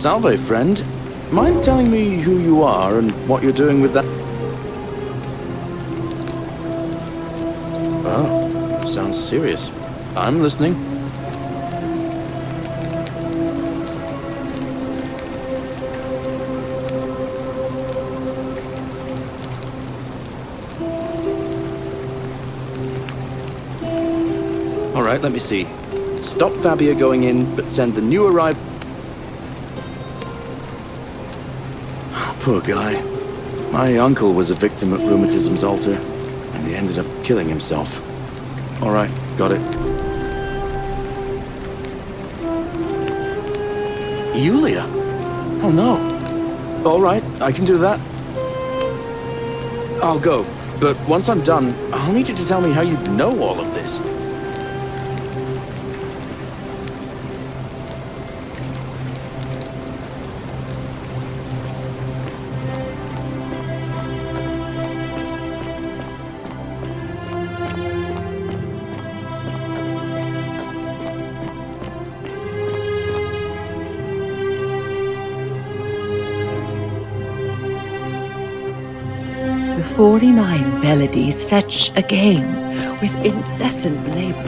Salve, friend. Mind telling me who you are and what you're doing with that? Oh, sounds serious. I'm listening. All right, let me see. Stop Fabia going in, but send the new arrival... Poor guy. My uncle was a victim at rheumatism's altar, and he ended up killing himself. All right, got it. Yulia? Oh no. All right, I can do that. I'll go, but once I'm done, I'll need you to tell me how you know all of this. The 49 Belades fetch again with incessant labor.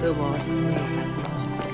The warden may have lost.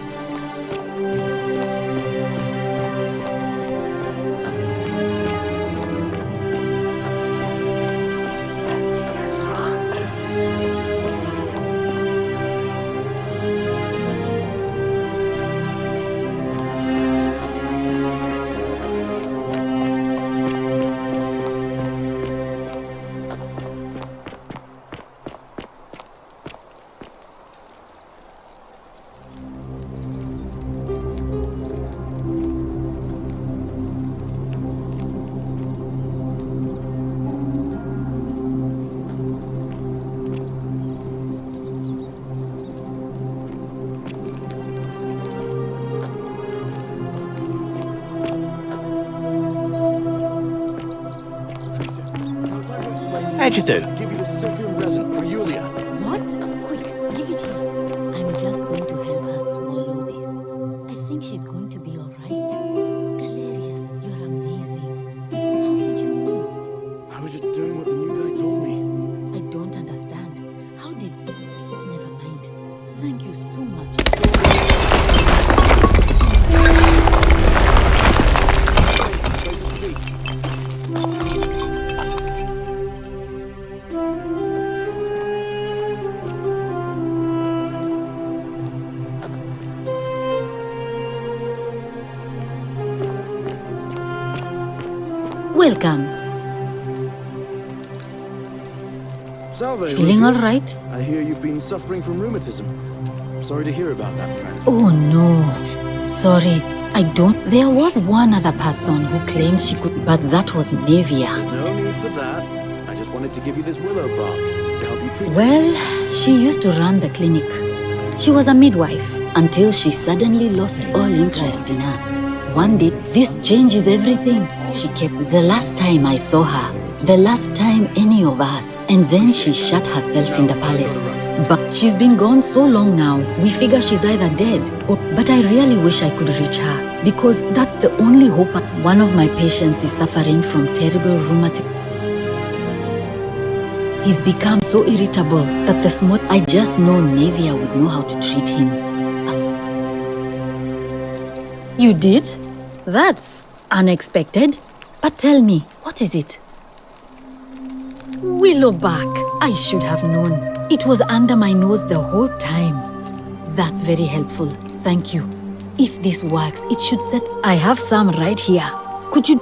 How'd you do? Let's give you the Sylphium resin for Yulia. What? Quick, give it here. I'm just going to help her swallow this. I think she's going to be all right. Galerius, you're amazing. How did you know? I was just doing what the new guy told me. I don't understand. How did... Never mind. Thank you so much. Welcome. Salve, Feeling all Lucius. right? I hear you've been suffering from rheumatism. Sorry to hear about that, friend. Oh no. Sorry. I don't... There was one other person who claimed she could... But that was Nevia. There's no need for that. I just wanted to give you this willow bark to help you treat it. Well, she used to run the clinic. She was a midwife until she suddenly lost all interest in us. One day, this changes everything. She kept the last time I saw her, the last time any of us, and then she shut herself in the palace. But she's been gone so long now, we figure she's either dead or... But I really wish I could reach her, because that's the only hope. One of my patients is suffering from terrible rheumatism. He's become so irritable that the smart... I just know Nevia would know how to treat him. You did? That's unexpected. But tell me, what is it? Willowbark. I should have known. It was under my nose the whole time. That's very helpful. Thank you. If this works, it should set... I have some right here. Could you...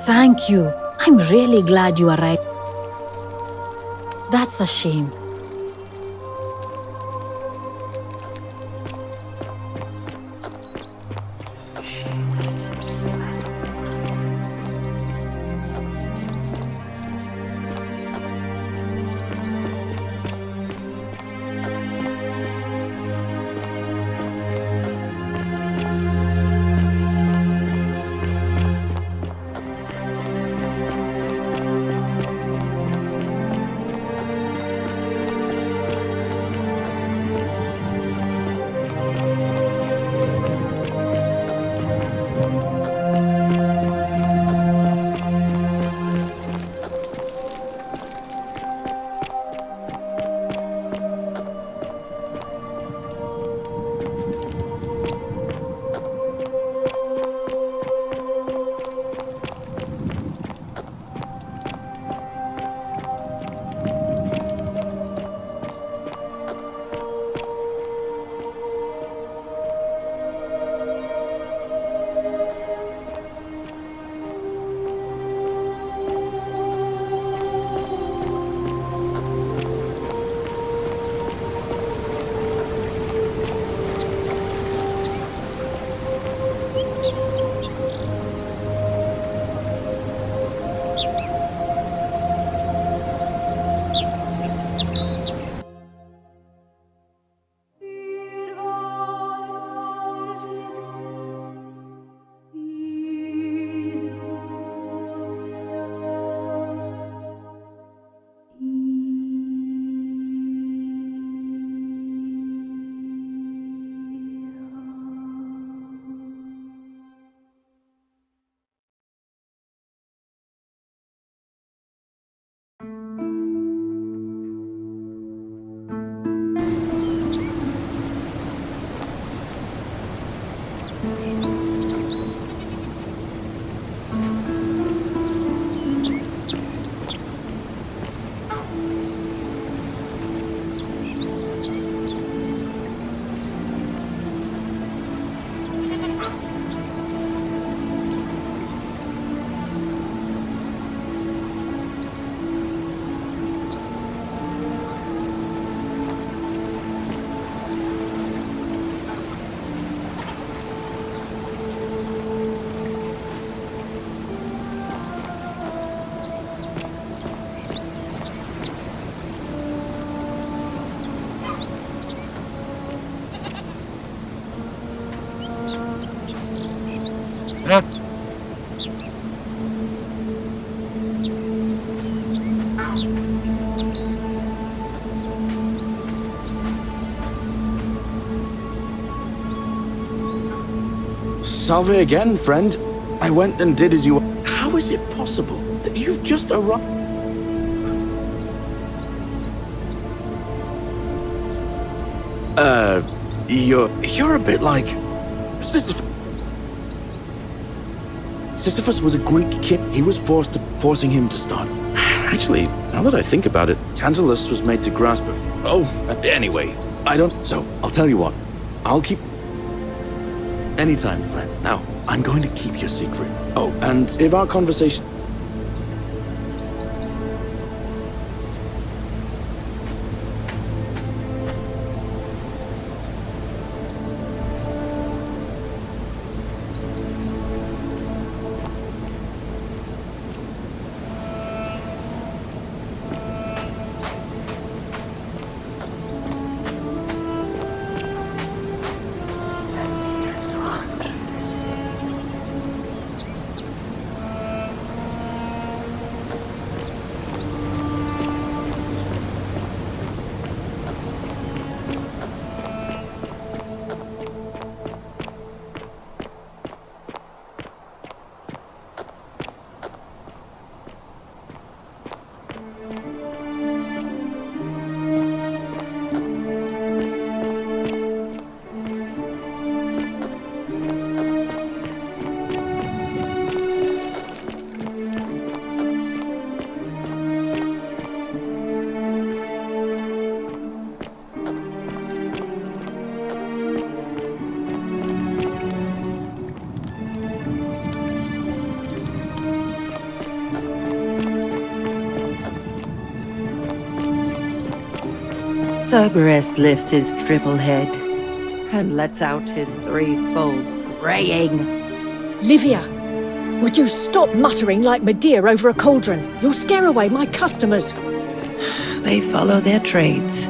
Thank you. I'm really glad you are right. That's a shame. Salve again, friend. I went and did as you... How is it possible that you've just arrived? You're a bit like... Sisyphus. Sisyphus was a Greek kid. He was forcing him to start. Actually, now that I think about it, Tantalus was made to grasp it. Oh, anyway, I don't... So, I'll tell you what. I'll keep... Anytime, friend. Now, I'm going to keep your secret. Oh, and if our conversation... Cerberus lifts his triple head and lets out his threefold braying. Livia, would you stop muttering like Medea over a cauldron? You'll scare away my customers. They follow their trades,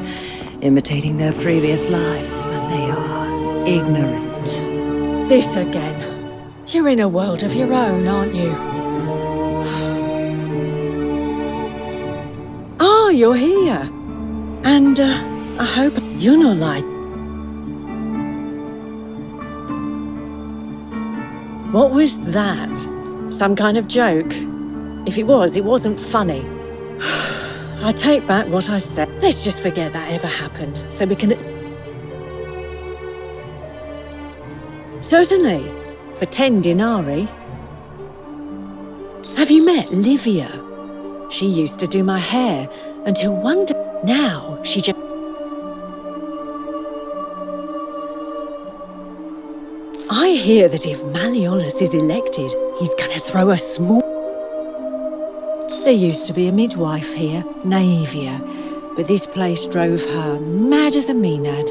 imitating their previous lives, but they are ignorant. This again. You're in a world of your own, aren't you? Ah, you're here. And, I hope you're not like... What was that? Some kind of joke? If it was, it wasn't funny. I take back what I said. Let's just forget that ever happened, so we can... Certainly, for 10 denarii. Have you met Livia? She used to do my hair, until one day... Now, she just... I hear that if Malleolus is elected, he's gonna throw a small... There used to be a midwife here, Naevia, but this place drove her mad as a Maenad.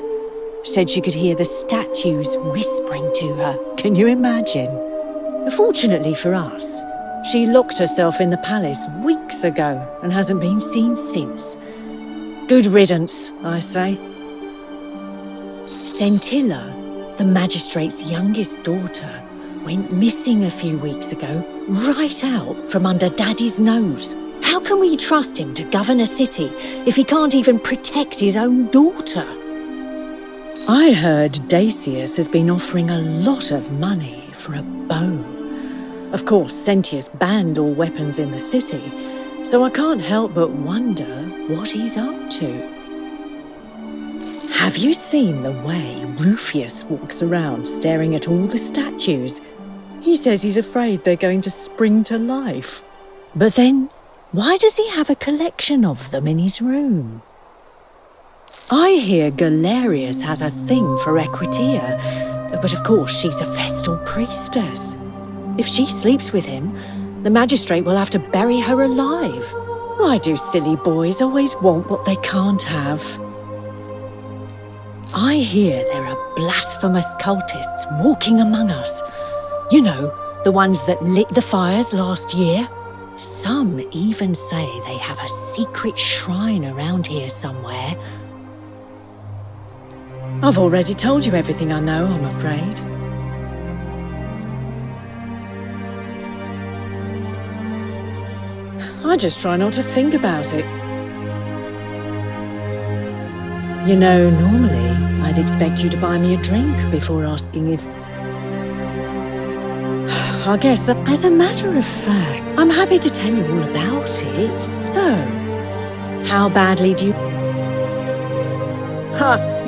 Said she could hear the statues whispering to her. Can you imagine? Fortunately for us, she locked herself in the palace weeks ago and hasn't been seen since. Good riddance, I say. Scintilla, the magistrate's youngest daughter, went missing a few weeks ago, right out from under Daddy's nose. How can we trust him to govern a city if he can't even protect his own daughter? I heard Dacius has been offering a lot of money for a bow. Of course, Sentius banned all weapons in the city, so I can't help but wonder what he's up to. Have you seen the way Rufius walks around staring at all the statues? He says he's afraid they're going to spring to life. But then, why does he have a collection of them in his room? I hear Galerius has a thing for Equitia, but of course she's a Vestal priestess. If she sleeps with him, the magistrate will have to bury her alive. Why do silly boys always want what they can't have? I hear there are blasphemous cultists walking among us. You know, the ones that lit the fires last year? Some even say they have a secret shrine around here somewhere. I've already told you everything I know, I'm afraid. I just try not to think about it. You know, normally, I'd expect you to buy me a drink before asking if... I guess that, as a matter of fact, I'm happy to tell you all about it. So, how badly do you...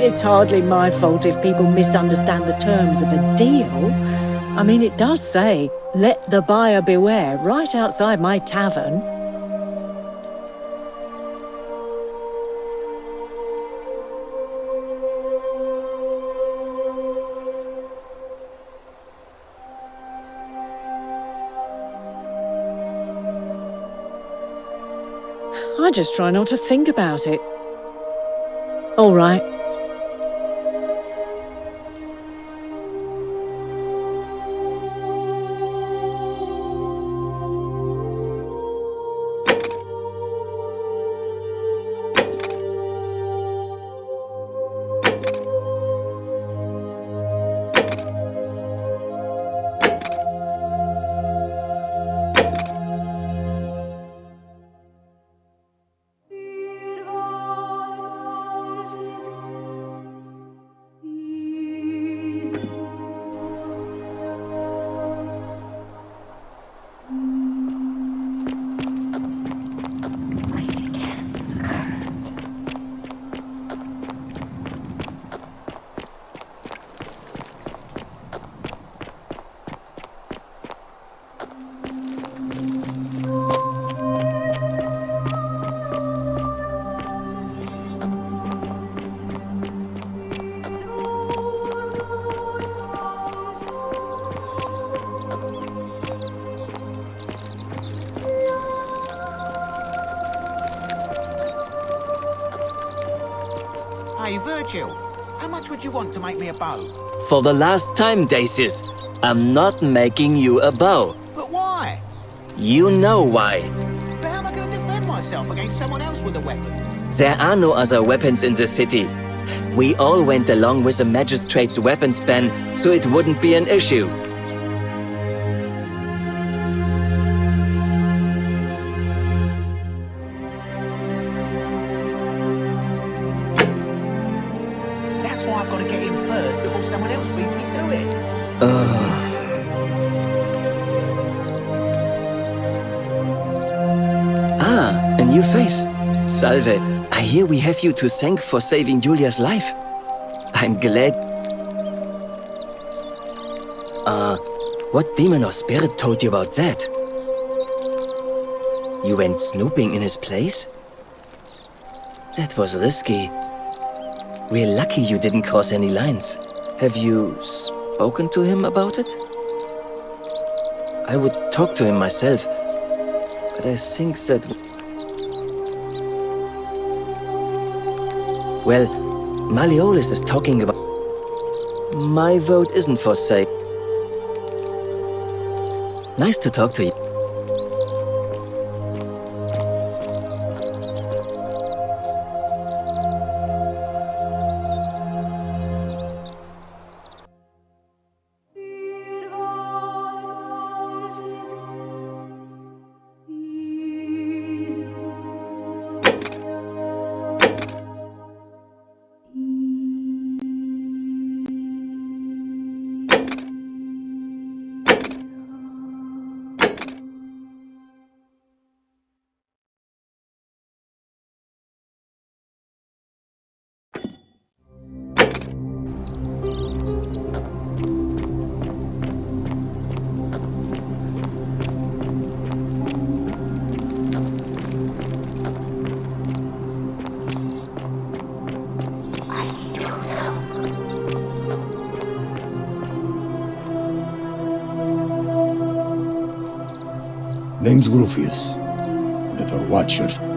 It's hardly my fault if people misunderstand the terms of a deal. I mean, it does say, "Let the buyer beware," right outside my tavern. I just try not to think about it. All right. Hey, Virgil, how much would you want to make me a bow? For the last time, Dacius, I'm not making you a bow. But why? You know why. But how am I going to defend myself against someone else with a weapon? There are no other weapons in the city. We all went along with the magistrate's weapons ban, so it wouldn't be an issue. That's why I've got to get in first before someone else beats me to it. A new face. Salve, I hear we have you to thank for saving Julia's life. I'm glad. What demon or spirit told you about that? You went snooping in his place? That was risky. We're lucky you didn't cross any lines. Have you spoken to him about it? I would talk to him myself, but I think that... Well, Malleolus is talking about... My vote isn't for sale. Nice to talk to you. Name's Rufius. Better watch yourself.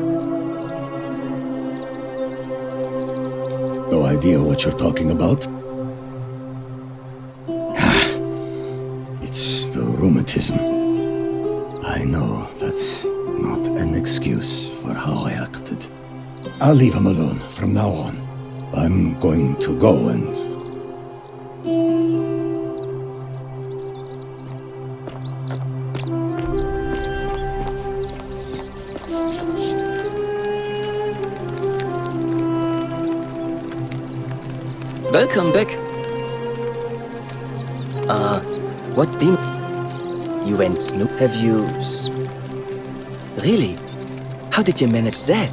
No idea what you're talking about? It's the rheumatism. I know that's not an excuse for how I acted. I'll leave him alone from now on. I'm going to go and... Welcome back. What demon? You went snoop? Have you Really? How did you manage that?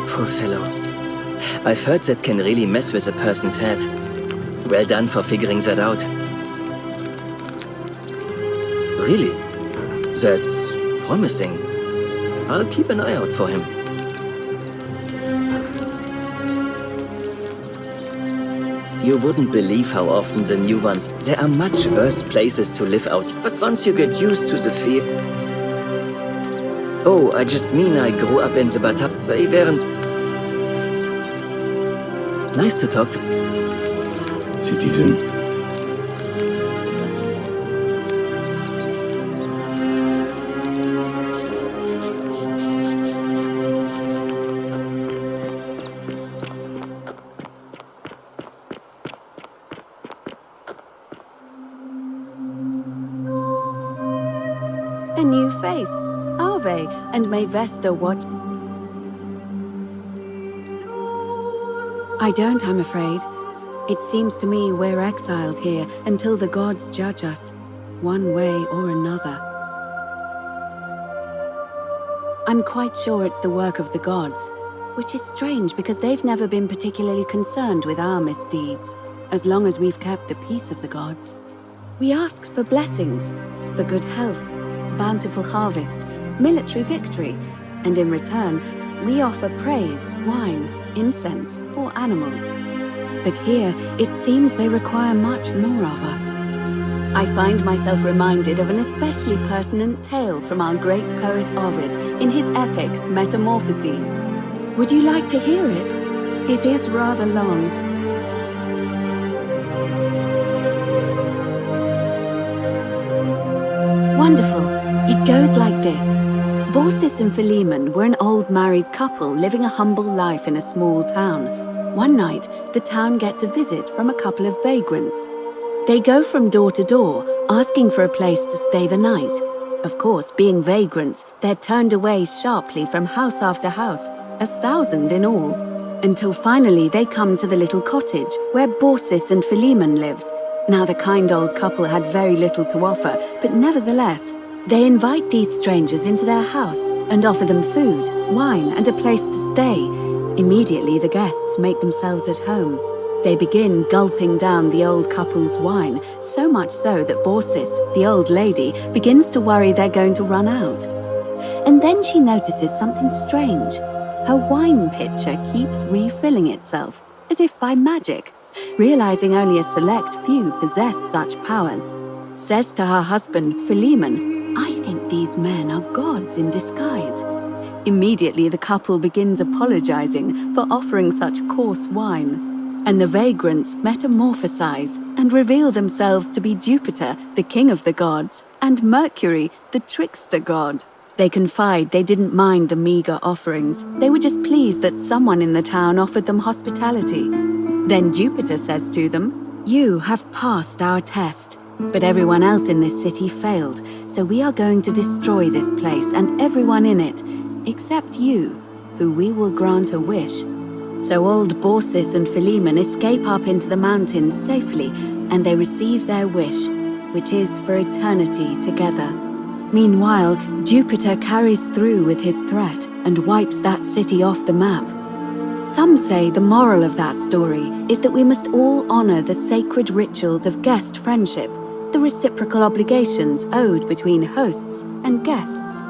Poor fellow. I've heard that can really mess with a person's head. Well done for figuring that out. Really? That's promising. I'll keep an eye out for him. You wouldn't believe how often the new ones... There are much worse places to live out, but once you get used to the fear... Oh, I just mean I grew up in the Batab. They weren't... Nice to talk to... Citizen. A new face. Ave, and may Vesta watch... I don't, I'm afraid. It seems to me we're exiled here until the gods judge us, one way or another. I'm quite sure it's the work of the gods, which is strange because they've never been particularly concerned with our misdeeds, as long as we've kept the peace of the gods. We asked for blessings, for good health, bountiful harvest, military victory, and in return, we offer praise, wine, incense, or animals. But here, it seems they require much more of us. I find myself reminded of an especially pertinent tale from our great poet Ovid in his epic Metamorphoses. Would you like to hear it? It is rather long. Wonderful. It goes like this. Baucis and Philemon were an old married couple living a humble life in a small town. One night, the town gets a visit from a couple of vagrants. They go from door to door, asking for a place to stay the night. Of course, being vagrants, they're turned away sharply from house after house, 1,000 in all, until finally they come to the little cottage where Baucis and Philemon lived. Now, the kind old couple had very little to offer, but nevertheless, they invite these strangers into their house and offer them food, wine, and a place to stay. Immediately, the guests make themselves at home. They begin gulping down the old couple's wine, so much so that Baucis, the old lady, begins to worry they're going to run out. And then she notices something strange. Her wine pitcher keeps refilling itself, as if by magic. Realizing only a select few possess such powers, says to her husband, Philemon, "I think these men are gods in disguise." Immediately, the couple begins apologizing for offering such coarse wine, and the vagrants metamorphosize and reveal themselves to be Jupiter, the king of the gods, and Mercury, the trickster god. They confide they didn't mind the meager offerings. They were just pleased that someone in the town offered them hospitality. Then Jupiter says to them, "You have passed our test, but everyone else in this city failed, so we are going to destroy this place and everyone in it, except you, who we will grant a wish." So old Baucis and Philemon escape up into the mountains safely, and they receive their wish, which is for eternity together. Meanwhile, Jupiter carries through with his threat and wipes that city off the map. Some say the moral of that story is that we must all honor the sacred rituals of guest friendship, the reciprocal obligations owed between hosts and guests.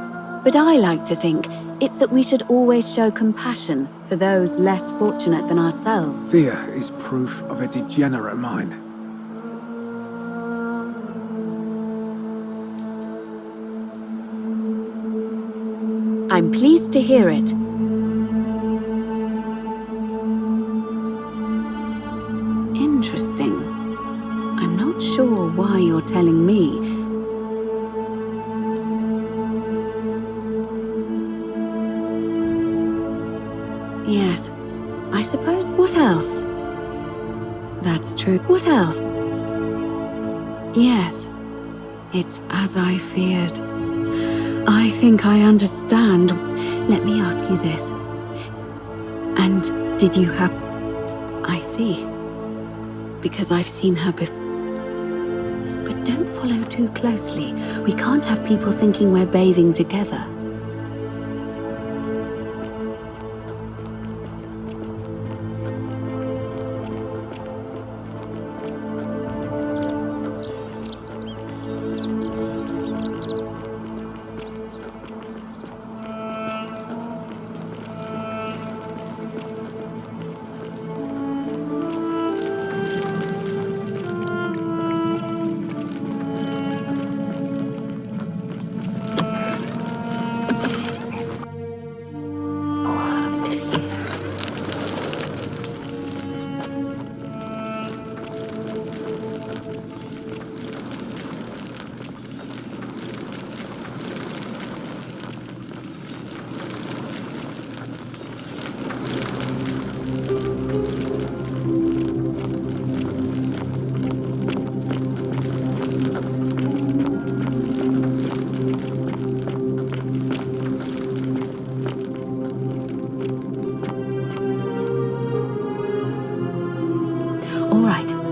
But I like to think it's that we should always show compassion for those less fortunate than ourselves. Fear is proof of a degenerate mind. I'm pleased to hear it. Interesting. I'm not sure why you're telling me. Yes, I suppose. What else? That's true. What else? Yes, it's as I feared. I think I understand. Let me ask you this. And did you have... I see. because I've seen her before. But don't follow too closely. We can't have people thinking we're bathing together.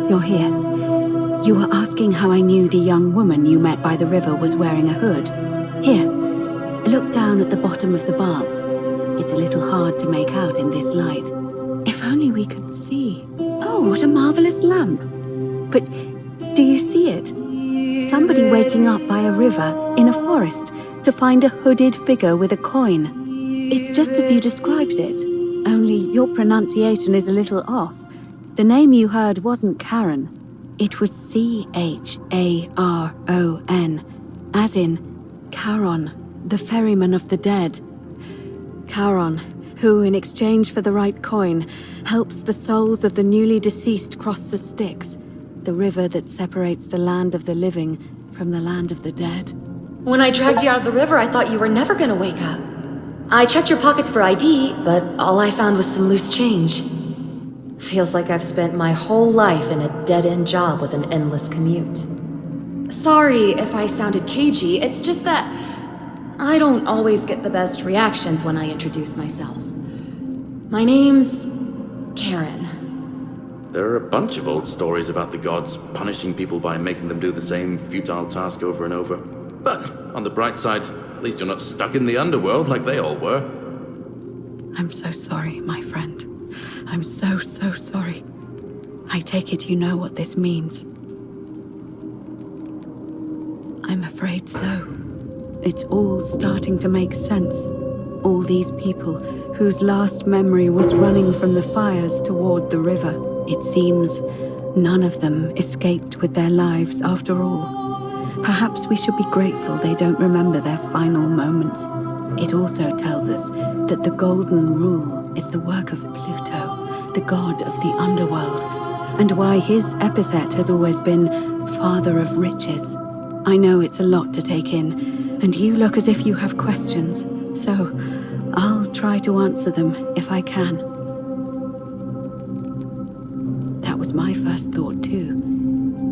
You're here. You were asking how I knew the young woman you met by the river was wearing a hood. Here, look down at the bottom of the baths. It's a little hard to make out in this light. If only we could see. Oh, what a marvelous lamp. But do you see it? Somebody waking up by a river in a forest to find a hooded figure with a coin. It's just as you described it, only your pronunciation is a little off. The name you heard wasn't Charon. It was C-H-A-R-O-N, as in Charon, the ferryman of the dead. Charon, who, in exchange for the right coin, helps the souls of the newly deceased cross the Styx, the river that separates the land of the living from the land of the dead. When I dragged you out of the river, I thought you were never gonna wake up. I checked your pockets for ID, but all I found was some loose change. Feels like I've spent my whole life in a dead-end job with an endless commute. Sorry if I sounded cagey, it's just that I don't always get the best reactions when I introduce myself. My name's Karen. There are a bunch of old stories about the gods punishing people by making them do the same futile task over and over. But, on the bright side, at least you're not stuck in the underworld like they all were. I'm so sorry, my friend. I'm so sorry. I take it you know what this means. I'm afraid so. It's all starting to make sense. All these people whose last memory was running from the fires toward the river. It seems none of them escaped with their lives after all. Perhaps we should be grateful they don't remember their final moments. It also tells us that the Golden Rule is the work of Pluto, the god of the underworld, and why his epithet has always been Father of Riches. I know it's a lot to take in, and you look as if you have questions, so I'll try to answer them if I can. That was my first thought too.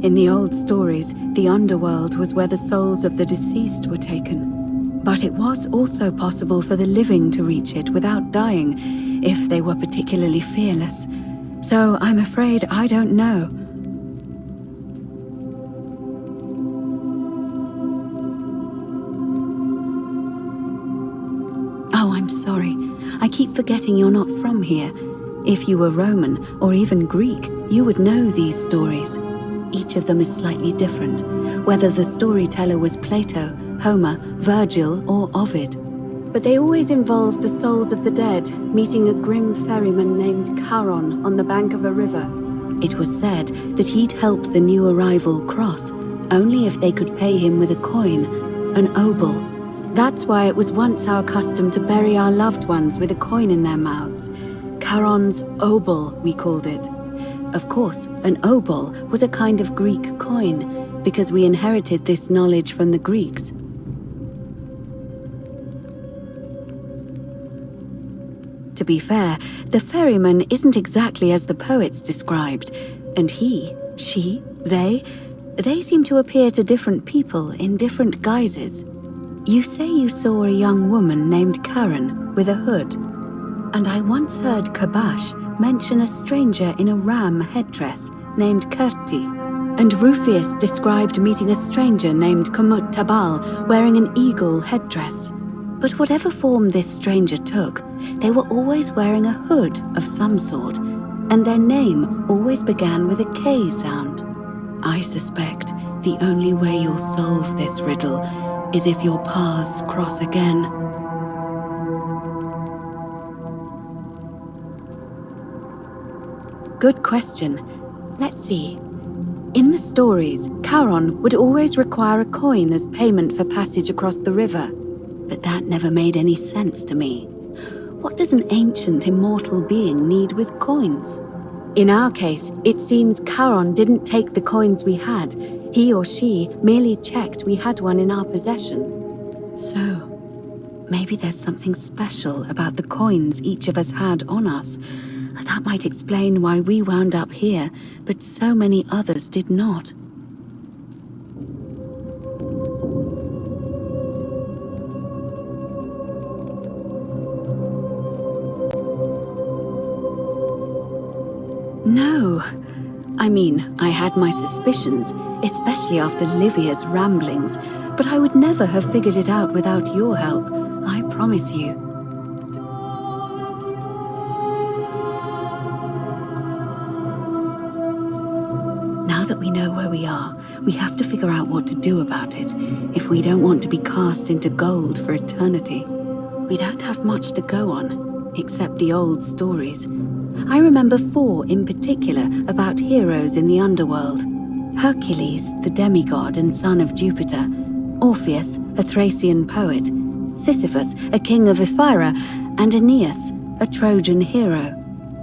In the old stories, the underworld was where the souls of the deceased were taken. But it was also possible for the living to reach it without dying, if they were particularly fearless. So I'm afraid I don't know. Oh, I'm sorry. I keep forgetting you're not from here. If you were Roman, or even Greek, you would know these stories. Each of them is slightly different, whether the storyteller was Plato, Homer, Virgil, or Ovid. But they always involved the souls of the dead meeting a grim ferryman named Charon on the bank of a river. It was said that he'd help the new arrival cross, only if they could pay him with a coin, an obol. That's why it was once our custom to bury our loved ones with a coin in their mouths. Charon's obol, we called it. Of course, an obol was a kind of Greek coin, because we inherited this knowledge from the Greeks. To be fair, the ferryman isn't exactly as the poets described, and he, she, they seem to appear to different people in different guises. You say you saw a young woman named Karen with a hood, and I once heard Kabash mention a stranger in a ram headdress named Kirti, and Rufius described meeting a stranger named Kumut Tabal wearing an eagle headdress. But whatever form this stranger took, they were always wearing a hood of some sort, and their name always began with a K sound. I suspect the only way you'll solve this riddle is if your paths cross again. Good question. Let's see. In the stories, Charon would always require a coin as payment for passage across the river. But that never made any sense to me. What does an ancient immortal being need with coins? In our case, it seems Charon didn't take the coins we had. He or she merely checked we had one in our possession. So, maybe there's something special about the coins each of us had on us. That might explain why we wound up here, but so many others did not. No. I mean, I had my suspicions, especially after Livia's ramblings, but I would never have figured it out without your help, I promise you. Now that we know where we are, we have to figure out what to do about it, if we don't want to be cast into gold for eternity. We don't have much to go on, except the old stories. I remember 4 in particular about heroes in the underworld. Hercules, the demigod and son of Jupiter, Orpheus, a Thracian poet, Sisyphus, a king of Ephyra, and Aeneas, a Trojan hero.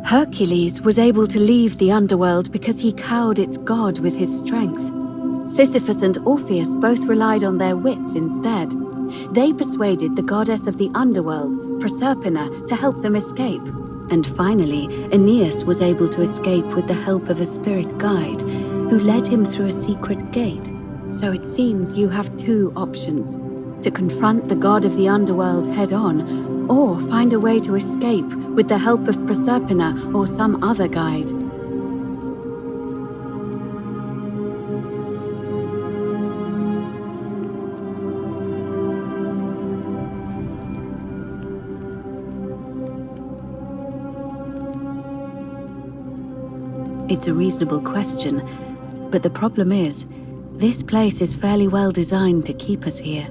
Hercules was able to leave the underworld because he cowed its god with his strength. Sisyphus and Orpheus both relied on their wits instead. They persuaded the goddess of the underworld, Proserpina, to help them escape. And finally, Aeneas was able to escape with the help of a spirit guide, who led him through a secret gate. So it seems you have 2 options: to confront the god of the underworld head-on, or find a way to escape with the help of Proserpina or some other guide. It's a reasonable question, but the problem is, this place is fairly well designed to keep us here.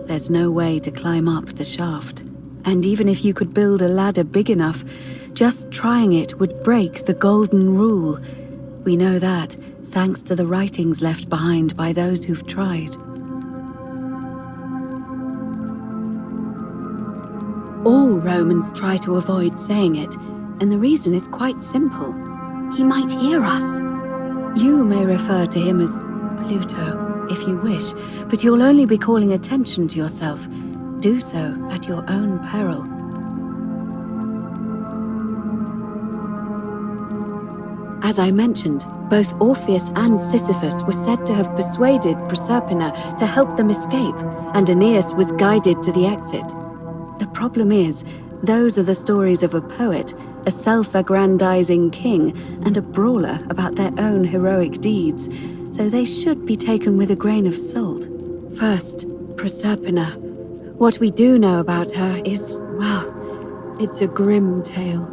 There's no way to climb up the shaft. And even if you could build a ladder big enough, just trying it would break the golden rule. We know that, thanks to the writings left behind by those who've tried. All Romans try to avoid saying it, and the reason is quite simple. He might hear us. You may refer to him as Pluto, if you wish, but you'll only be calling attention to yourself. Do so at your own peril. As I mentioned, both Orpheus and Sisyphus were said to have persuaded Proserpina to help them escape, and Aeneas was guided to the exit. The problem is, those are the stories of a poet, a self-aggrandizing king, and a brawler about their own heroic deeds, so they should be taken with a grain of salt. First, Proserpina. What we do know about her is, well, it's a grim tale.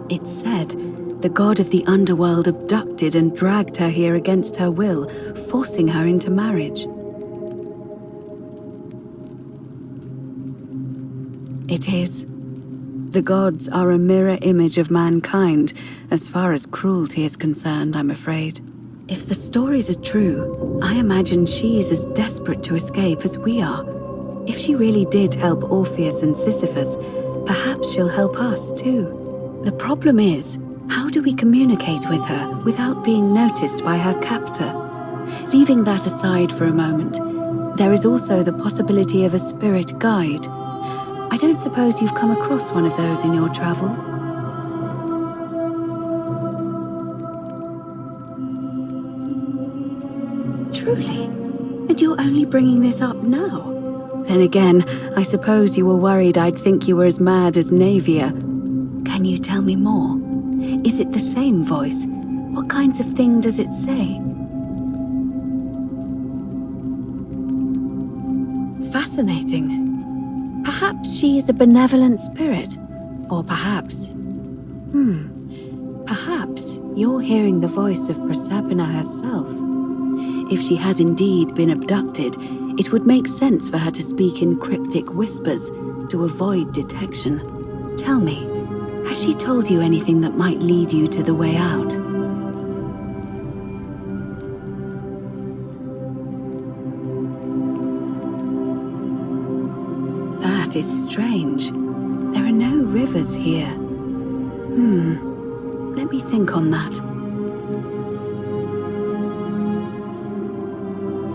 It's said the god of the underworld abducted and dragged her here against her will, forcing her into marriage. It is. The gods are a mirror image of mankind, as far as cruelty is concerned, I'm afraid. If the stories are true, I imagine she's as desperate to escape as we are. If she really did help Orpheus and Sisyphus, perhaps she'll help us too. The problem is, how do we communicate with her without being noticed by her captor? Leaving that aside for a moment, there is also the possibility of a spirit guide. I don't suppose you've come across one of those in your travels? Truly? And you're only bringing this up now? Then again, I suppose you were worried I'd think you were as mad as Naevia. Can you tell me more? Is it the same voice? What kinds of thing does it say? Fascinating. Perhaps she's a benevolent spirit. Or perhaps... Perhaps you're hearing the voice of Proserpina herself. If she has indeed been abducted, it would make sense for her to speak in cryptic whispers to avoid detection. Tell me, has she told you anything that might lead you to the way out? That is strange. There are no rivers here. Let me think on that.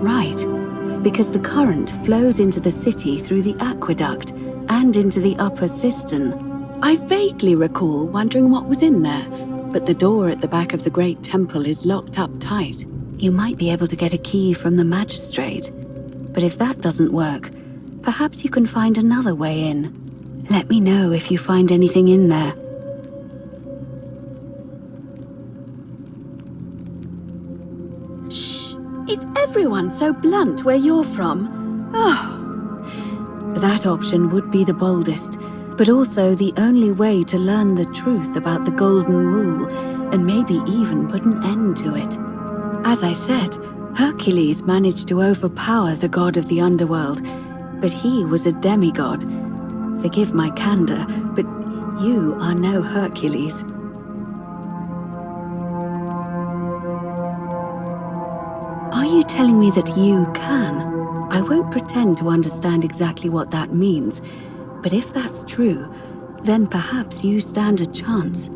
Right, because the current flows into the city through the aqueduct and into the upper cistern. I vaguely recall wondering what was in there, but the door at the back of the great temple is locked up tight. You might be able to get a key from the magistrate, but if that doesn't work, perhaps you can find another way in. Let me know if you find anything in there. Shh! Is everyone so blunt where you're from? Oh! That option would be the boldest, but also the only way to learn the truth about the Golden Rule, and maybe even put an end to it. As I said, Hercules managed to overpower the god of the underworld, but he was a demigod. Forgive my candor, but you are no Hercules. Are you telling me that you can? I won't pretend to understand exactly what that means, but if that's true, then perhaps you stand a chance.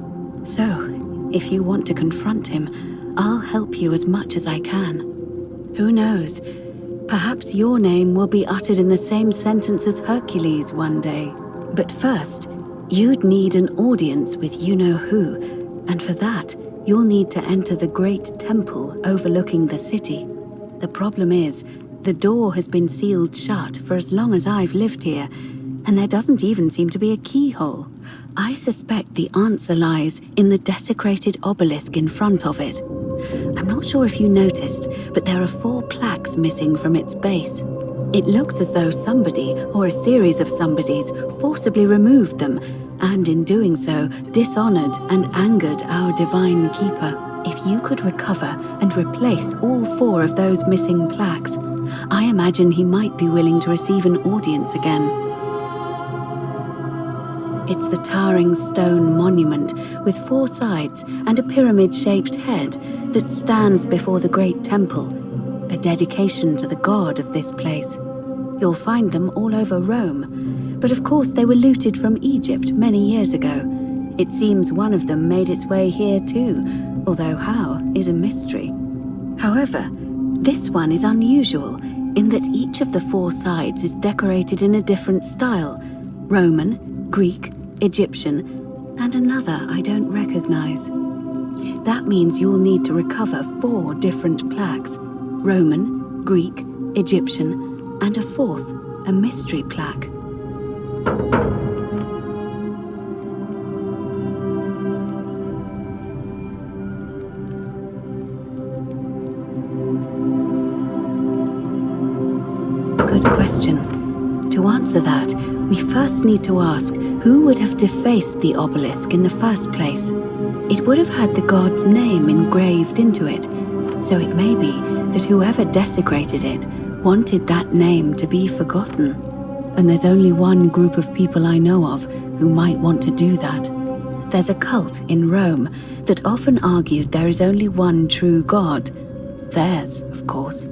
So, if you want to confront him, I'll help you as much as I can. Who knows? Perhaps your name will be uttered in the same sentence as Hercules one day. But first, you'd need an audience with you-know-who, and for that, you'll need to enter the great temple overlooking the city. The problem is, the door has been sealed shut for as long as I've lived here, and there doesn't even seem to be a keyhole. I suspect the answer lies in the desecrated obelisk in front of it. I'm not sure if you noticed, but there are 4 plaques missing from its base. It looks as though somebody, or a series of somebodies, forcibly removed them, and in doing so, dishonored and angered our divine keeper. If you could recover and replace all 4 of those missing plaques, I imagine he might be willing to receive an audience again. It's the towering stone monument with 4 sides and a pyramid-shaped head that stands before the great temple, a dedication to the god of this place. You'll find them all over Rome, but of course they were looted from Egypt many years ago. It seems one of them made its way here too, although how is a mystery. However, this one is unusual in that each of the 4 sides is decorated in a different style: Roman, Greek, Egyptian, and another I don't recognize. That means you'll need to recover 4 different plaques: Roman, Greek, Egyptian, and a 4th, a mystery plaque. Good question. To answer that, we first need to ask who would have defaced the obelisk in the first place. It would have had the god's name engraved into it, so it may be that whoever desecrated it wanted that name to be forgotten. And there's only one group of people I know of who might want to do that. There's a cult in Rome that often argued there is only one true god. Theirs, of course.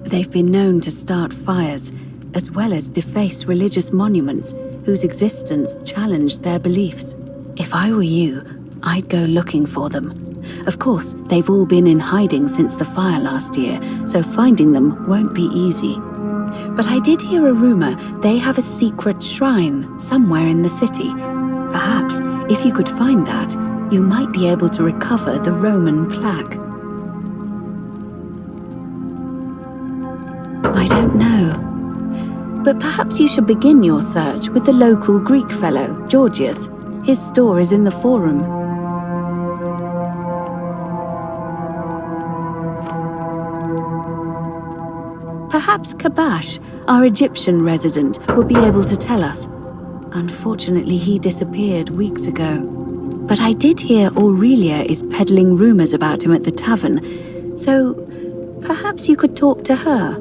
They've been known to start fires, as well as deface religious monuments whose existence challenged their beliefs. If I were you, I'd go looking for them. Of course, they've all been in hiding since the fire last year, so finding them won't be easy. But I did hear a rumor they have a secret shrine somewhere in the city. Perhaps, if you could find that, you might be able to recover the Roman plaque. I don't know. But perhaps you should begin your search with the local Greek fellow, Georgius. His store is in the forum. Perhaps Kabash, our Egyptian resident, will be able to tell us. Unfortunately, he disappeared weeks ago. But I did hear Aurelia is peddling rumors about him at the tavern, so perhaps you could talk to her,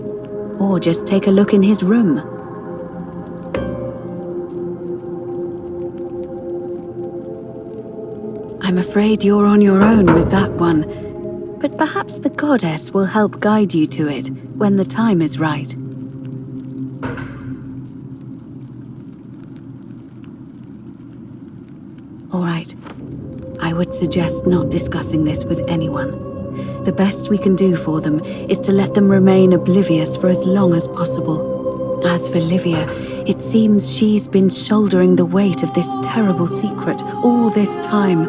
or just take a look in his room. I'm afraid you're on your own with that one, but perhaps the goddess will help guide you to it when the time is right. All right. I would suggest not discussing this with anyone. The best we can do for them is to let them remain oblivious for as long as possible. As for Livia, it seems she's been shouldering the weight of this terrible secret all this time.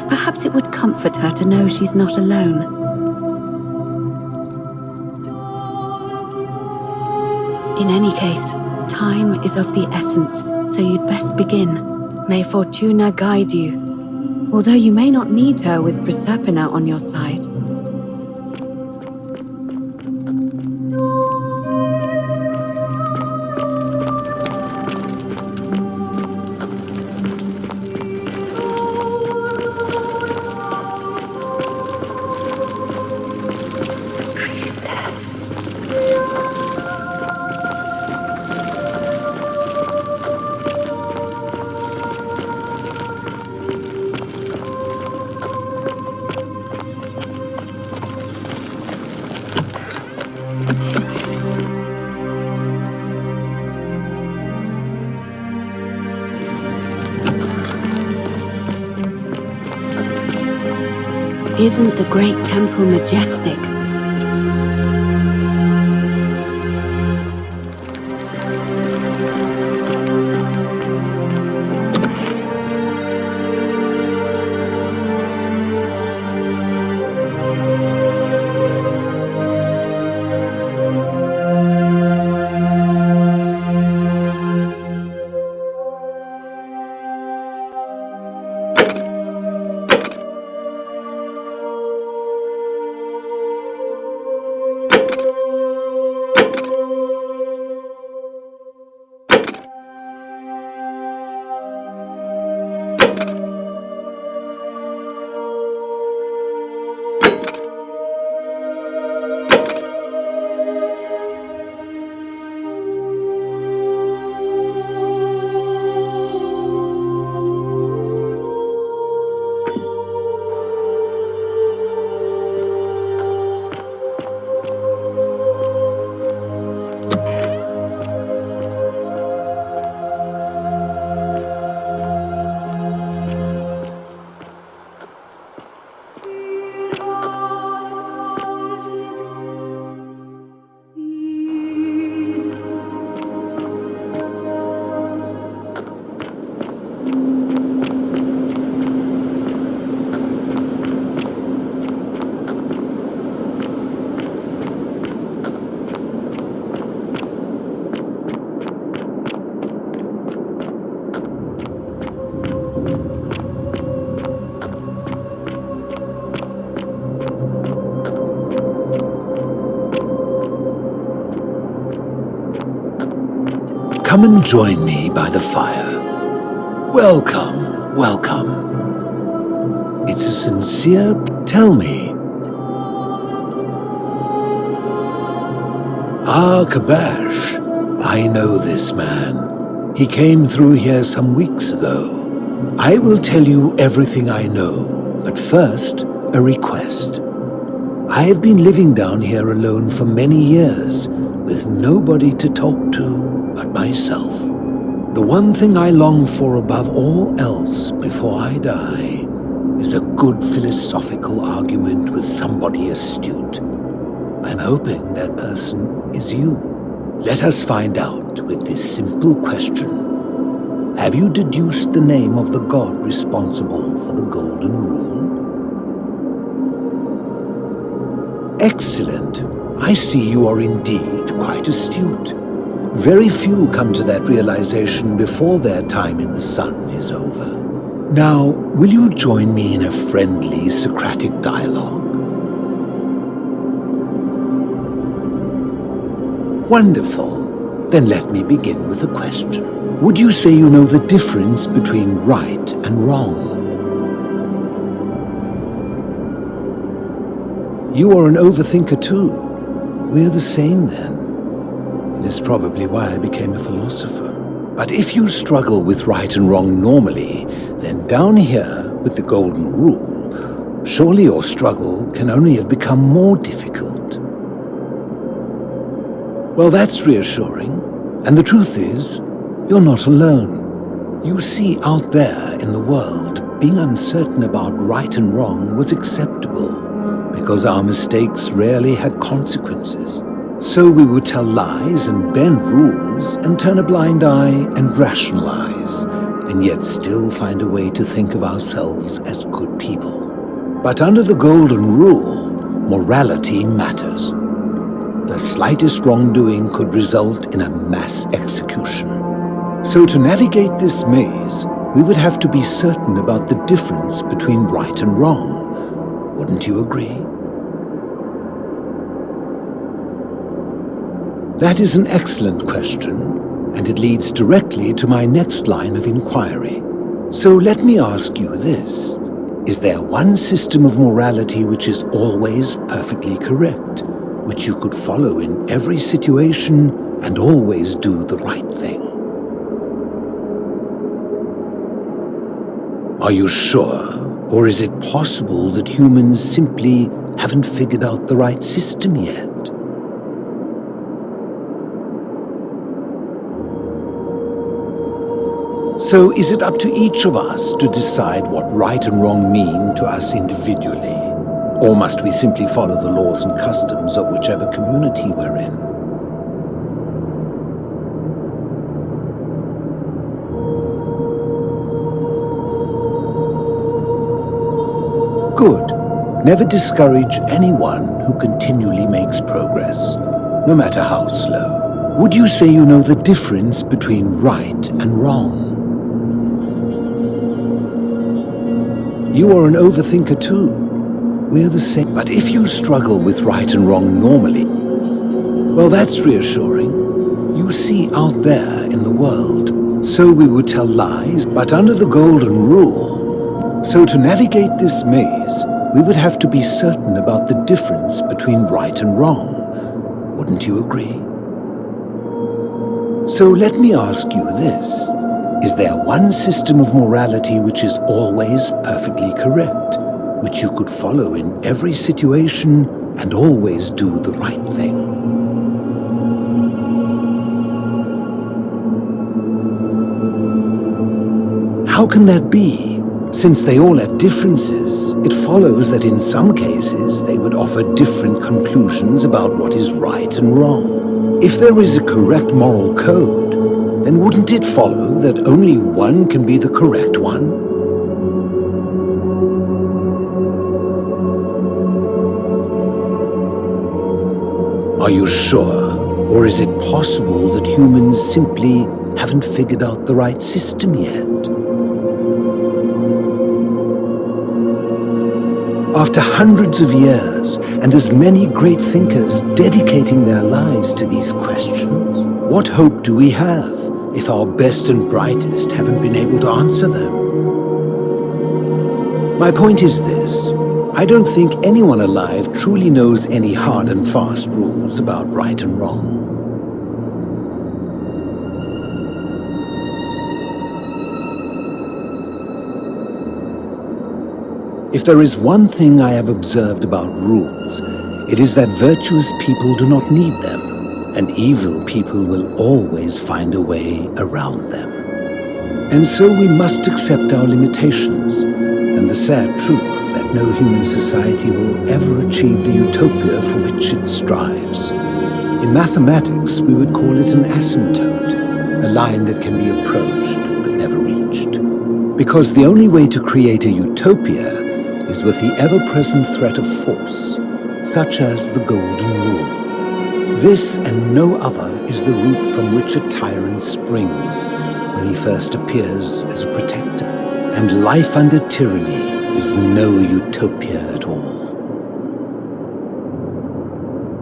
Perhaps it would comfort her to know she's not alone. In any case, time is of the essence, so you'd best begin. May Fortuna guide you. Although you may not need her with Proserpina on your side. Isn't the great temple majestic? Come and join me by the fire. Welcome, welcome. It's a sincere... Tell me. Ah, Kabash. I know this man. He came through here some weeks ago. I will tell you everything I know, but first, a request. I have been living down here alone for many years, with nobody to talk to but myself. The one thing I long for above all else before I die is a good philosophical argument with somebody astute. I'm hoping that person is you. Let us find out with this simple question. Have you deduced the name of the god responsible for the Golden Rule? Excellent. I see you are indeed quite astute. Very few come to that realization before their time in the sun is over. Now, will you join me in a friendly Socratic dialogue? Wonderful. Then let me begin with a question. Would you say you know the difference between right and wrong? You are an overthinker too. We're the same then. It is probably why I became a philosopher. But if you struggle with right and wrong normally, then down here with the golden rule, surely your struggle can only have become more difficult. Well, that's reassuring. And the truth is, you're not alone. You see, out there in the world, being uncertain about right and wrong was acceptable because our mistakes rarely had consequences. So we would tell lies and bend rules and turn a blind eye and rationalize, and yet still find a way to think of ourselves as good people. But under the golden rule, morality matters. The slightest wrongdoing could result in a mass execution. So to navigate this maze, we would have to be certain about the difference between right and wrong. Wouldn't you agree? That is an excellent question, and it leads directly to my next line of inquiry. So let me ask you this. Is there one system of morality which is always perfectly correct, which you could follow in every situation and always do the right thing? Are you sure? Or is it possible that humans simply haven't figured out the right system yet? So is it up to each of us to decide what right and wrong mean to us individually? Or must we simply follow the laws and customs of whichever community we're in? Good. Never discourage anyone who continually makes progress, no matter how slow. Would you say you know the difference between right and wrong? You are an overthinker too. We're the same. But if you struggle with right and wrong normally, well, that's reassuring. You see, out there in the world, so we would tell lies, but under the golden rule. So to navigate this maze, we would have to be certain about the difference between right and wrong. Wouldn't you agree? So let me ask you this. Is there one system of morality which is always perfectly correct, which you could follow in every situation and always do the right thing? How can that be? Since they all have differences, it follows that in some cases they would offer different conclusions about what is right and wrong. If there is a correct moral code, then wouldn't it follow that only one can be the correct one? Are you sure? Or is it possible that humans simply haven't figured out the right system yet? After hundreds of years and as many great thinkers dedicating their lives to these questions, what hope do we have if our best and brightest haven't been able to answer them? My point is this. I don't think anyone alive truly knows any hard and fast rules about right and wrong. If there is one thing I have observed about rules, it is that virtuous people do not need them, and evil people will always find a way around them. And so we must accept our limitations, and the sad truth that no human society will ever achieve the utopia for which it strives. In mathematics, we would call it an asymptote, a line that can be approached but never reached. Because the only way to create a utopia is with the ever-present threat of force, such as the Golden Rule. This and no other is the root from which a tyrant springs when he first appears as a protector. And life under tyranny is no utopia at all.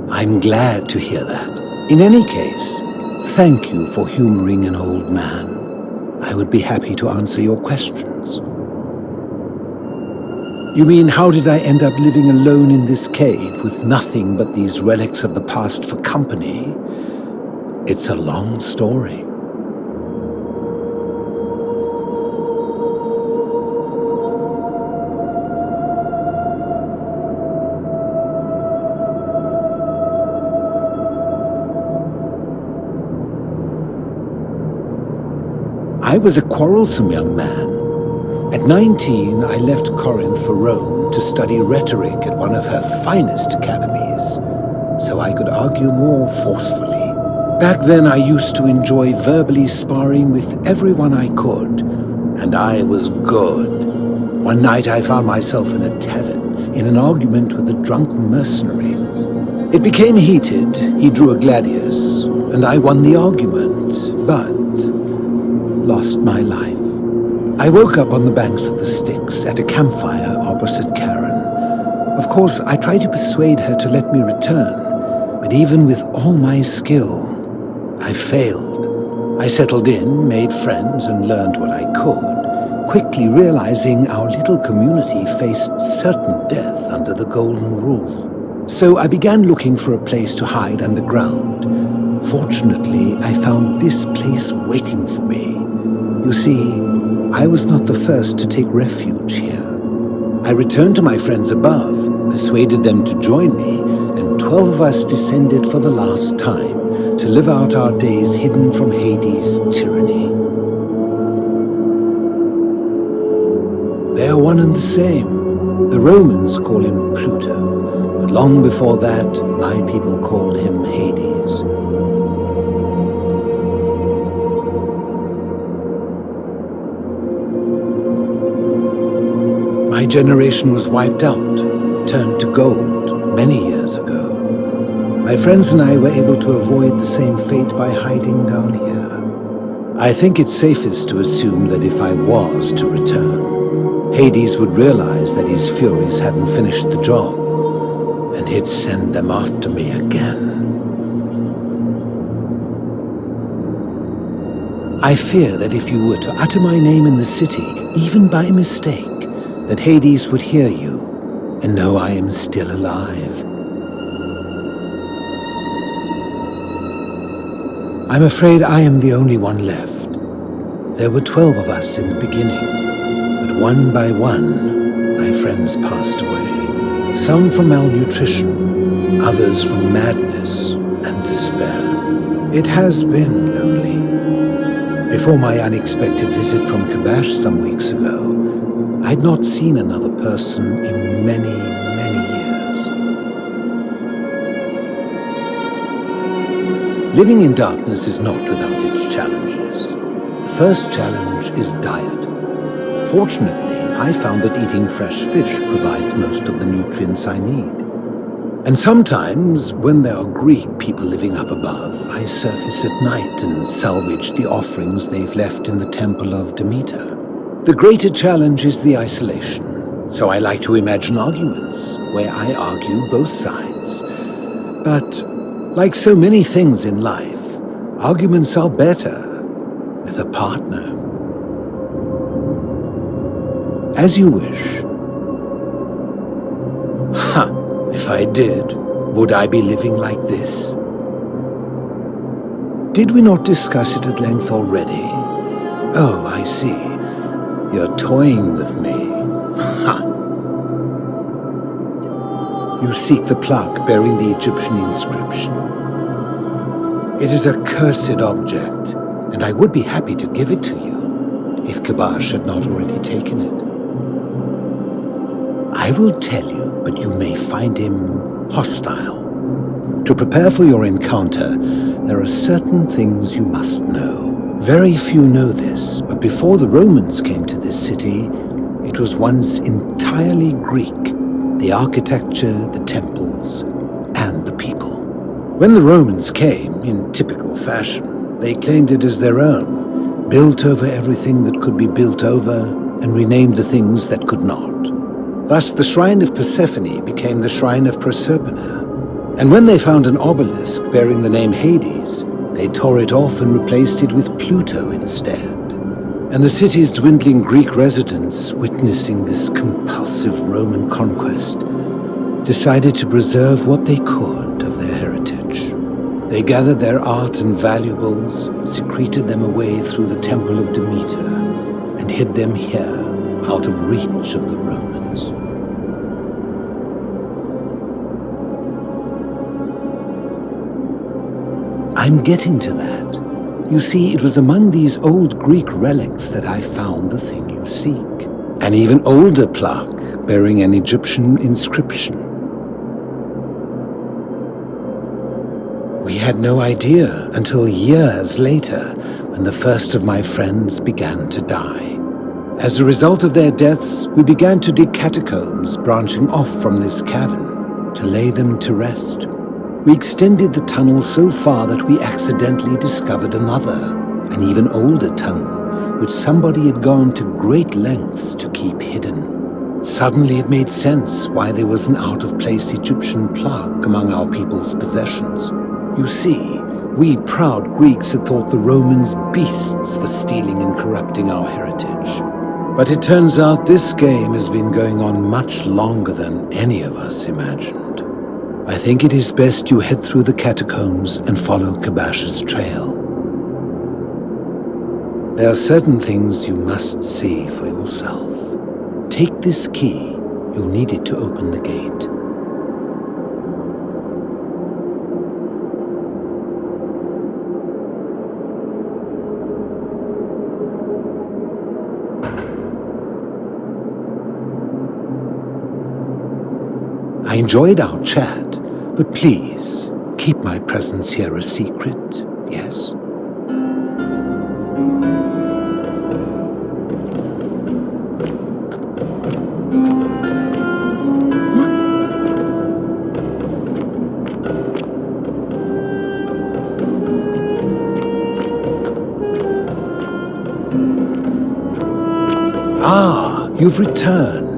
I'm glad to hear that, In any case, thank you for humoring an old man. I would be happy to answer your questions. You mean, how did I end up living alone in this cave with nothing but these relics of the past for company? It's a long story. I was a quarrelsome young man. At 19, I left Corinth for Rome to study rhetoric at one of her finest academies, so I could argue more forcefully. Back then, I used to enjoy verbally sparring with everyone I could, and I was good. One night, I found myself in a tavern in an argument with a drunk mercenary. It became heated. He drew a gladius, and I won the argument, but lost my life. I woke up on the banks of the Styx at a campfire opposite Karen. Of course, I tried to persuade her to let me return, but even with all my skill, I failed. I settled in, made friends, and learned what I could, quickly realizing our little community faced certain death under the Golden Rule. So I began looking for a place to hide underground. Fortunately, I found this place waiting for me. You see, I was not the first to take refuge here. I returned to my friends above, persuaded them to join me, and 12 of us descended for the last time to live out our days hidden from Hades' tyranny. They are one and the same. The Romans call him Pluto, but long before that, my people called him Hades. My generation was wiped out, turned to gold, many years ago. My friends and I were able to avoid the same fate by hiding down here. I think it's safest to assume that if I was to return, Hades would realize that his furies hadn't finished the job, and he'd send them after me again. I fear that if you were to utter my name in the city, even by mistake, that Hades would hear you and know I am still alive. I'm afraid I am the only one left. There were 12 of us in the beginning, but one by one, my friends passed away. Some from malnutrition, others from madness and despair. It has been lonely. Before my unexpected visit from Kabash some weeks ago, I'd not seen another person in many, many years. Living in darkness is not without its challenges. The first challenge is diet. Fortunately, I found that eating fresh fish provides most of the nutrients I need. And sometimes, when there are Greek people living up above, I surface at night and salvage the offerings they've left in the temple of Demeter. The greater challenge is the isolation, so I like to imagine arguments, where I argue both sides. But, like so many things in life, arguments are better with a partner. As you wish. If I did, would I be living like this? Did we not discuss it at length already? Oh, I see. You're toying with me. You seek the plaque bearing the Egyptian inscription. It is a cursed object, and I would be happy to give it to you, if Kabash had not already taken it. I will tell you, but you may find him hostile. To prepare for your encounter, there are certain things you must know. Very few know this, but before the Romans came to this city, it was once entirely Greek. The architecture, the temples, and the people. When the Romans came, in typical fashion, they claimed it as their own, built over everything that could be built over, and renamed the things that could not. Thus, the shrine of Persephone became the shrine of Proserpina, And when they found an obelisk bearing the name Hades, they tore it off and replaced it with Pluto instead. And the city's dwindling Greek residents, witnessing this compulsive Roman conquest, decided to preserve what they could of their heritage. They gathered their art and valuables, secreted them away through the Temple of Demeter, and hid them here, out of reach of the Romans. I'm getting to that. You see, it was among these old Greek relics that I found the thing you seek. An even older plaque bearing an Egyptian inscription. We had no idea until years later when the first of my friends began to die. As a result of their deaths, we began to dig catacombs branching off from this cavern to lay them to rest. We extended the tunnel so far that we accidentally discovered another, an even older tunnel, which somebody had gone to great lengths to keep hidden. Suddenly it made sense why there was an out-of-place Egyptian plaque among our people's possessions. You see, we proud Greeks had thought the Romans beasts for stealing and corrupting our heritage. But it turns out this game has been going on much longer than any of us imagined. I think it is best you head through the catacombs and follow Kabash's trail. There are certain things you must see for yourself. Take this key. You'll need it to open the gate. I enjoyed our chat, but please, keep my presence here a secret, yes? Ah, you've returned.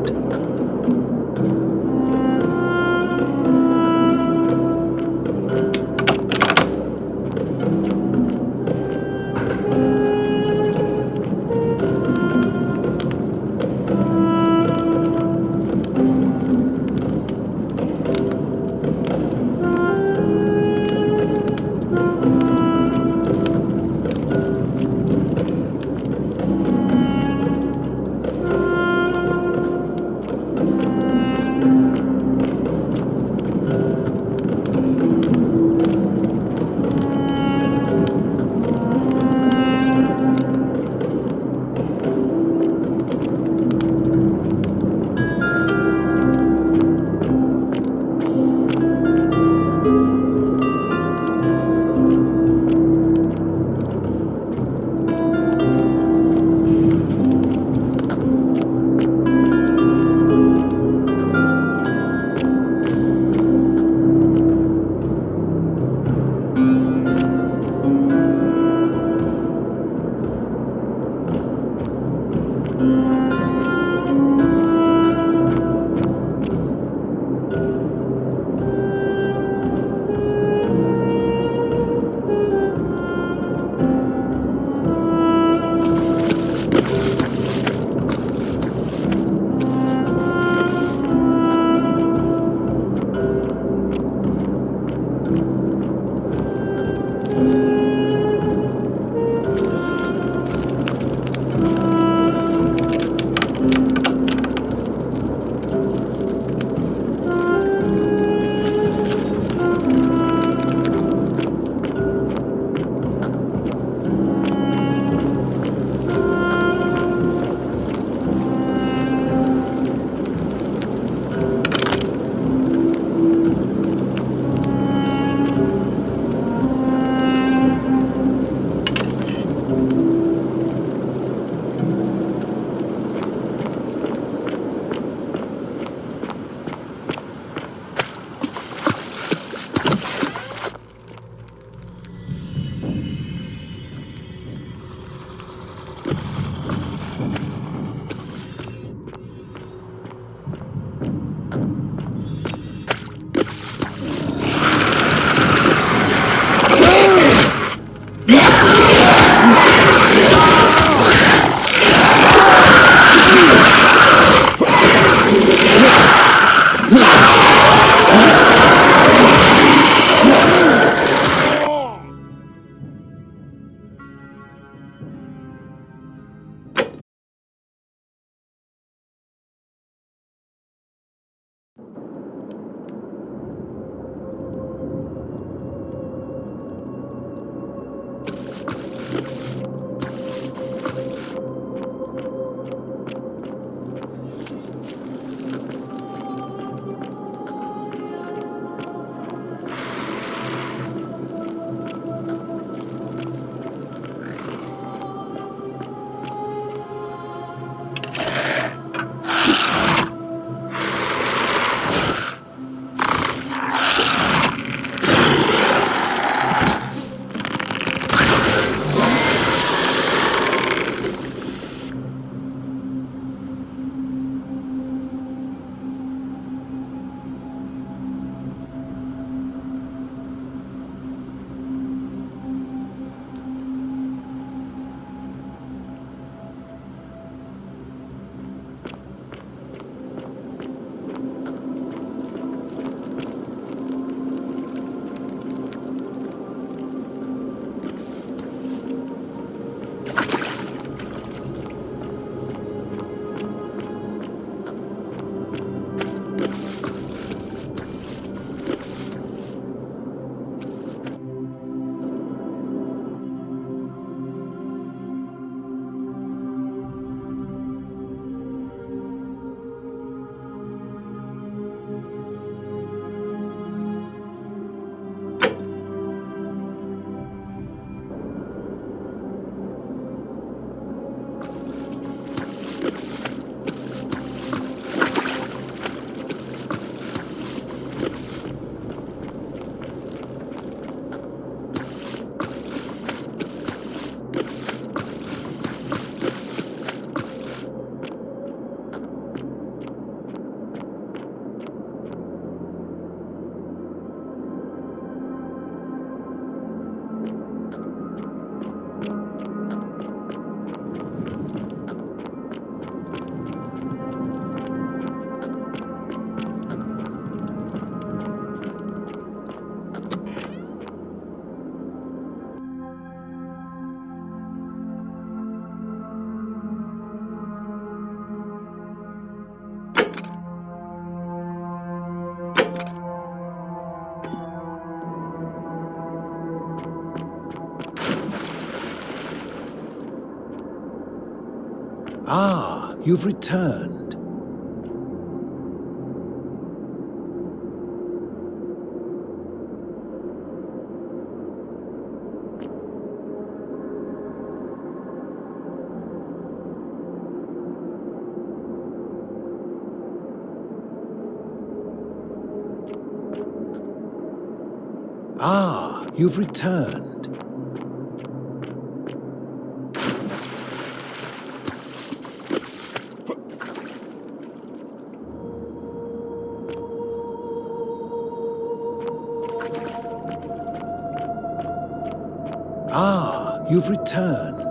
Ah, you've returned. Ah, you've returned. Ah, you've returned.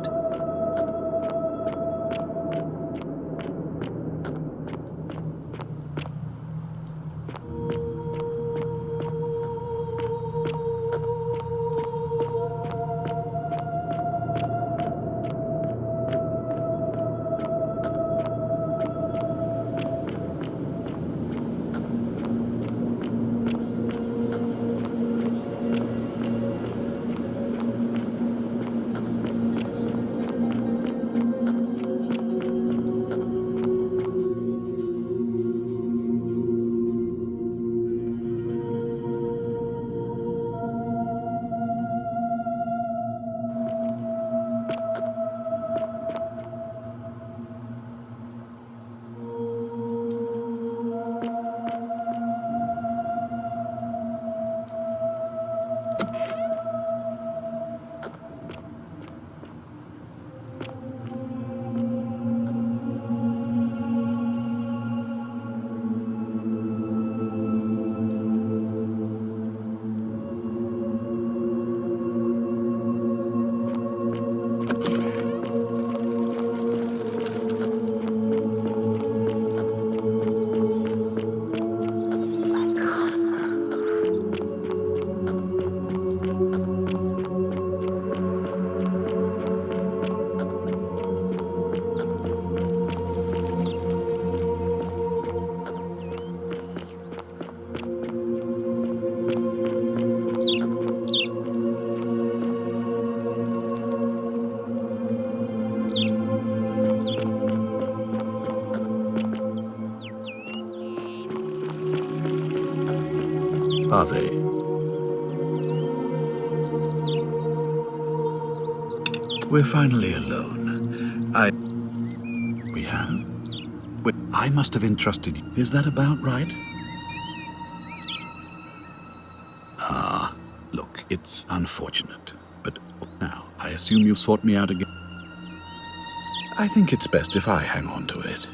Are they? We're finally alone. We have? Wait, I must have entrusted you. Is that about right? Look, it's unfortunate. But now, I assume you've sought me out again. I think it's best if I hang on to it.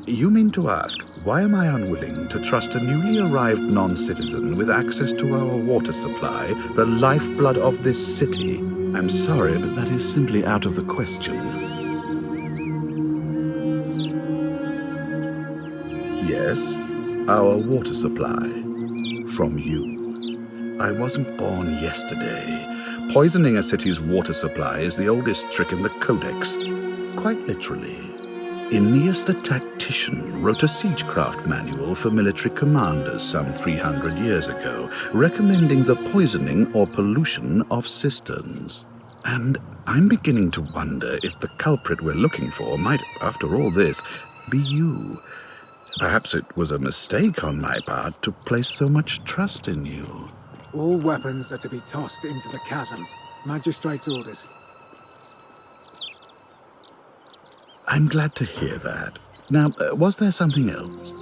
You mean to ask, why am I unwilling to trust a newly arrived non-citizen with access to our water supply, the lifeblood of this city? I'm sorry, but that is simply out of the question. Yes, our water supply. From you. I wasn't born yesterday. Poisoning a city's water supply is the oldest trick in the Codex. Quite literally. Aeneas the Tactician wrote a siegecraft manual for military commanders some 300 years ago, recommending the poisoning or pollution of cisterns. And I'm beginning to wonder if the culprit we're looking for might, after all this, be you. Perhaps it was a mistake on my part to place so much trust in you. All weapons are to be tossed into the chasm. Magistrate's orders. I'm glad to hear that. Now, was there something else?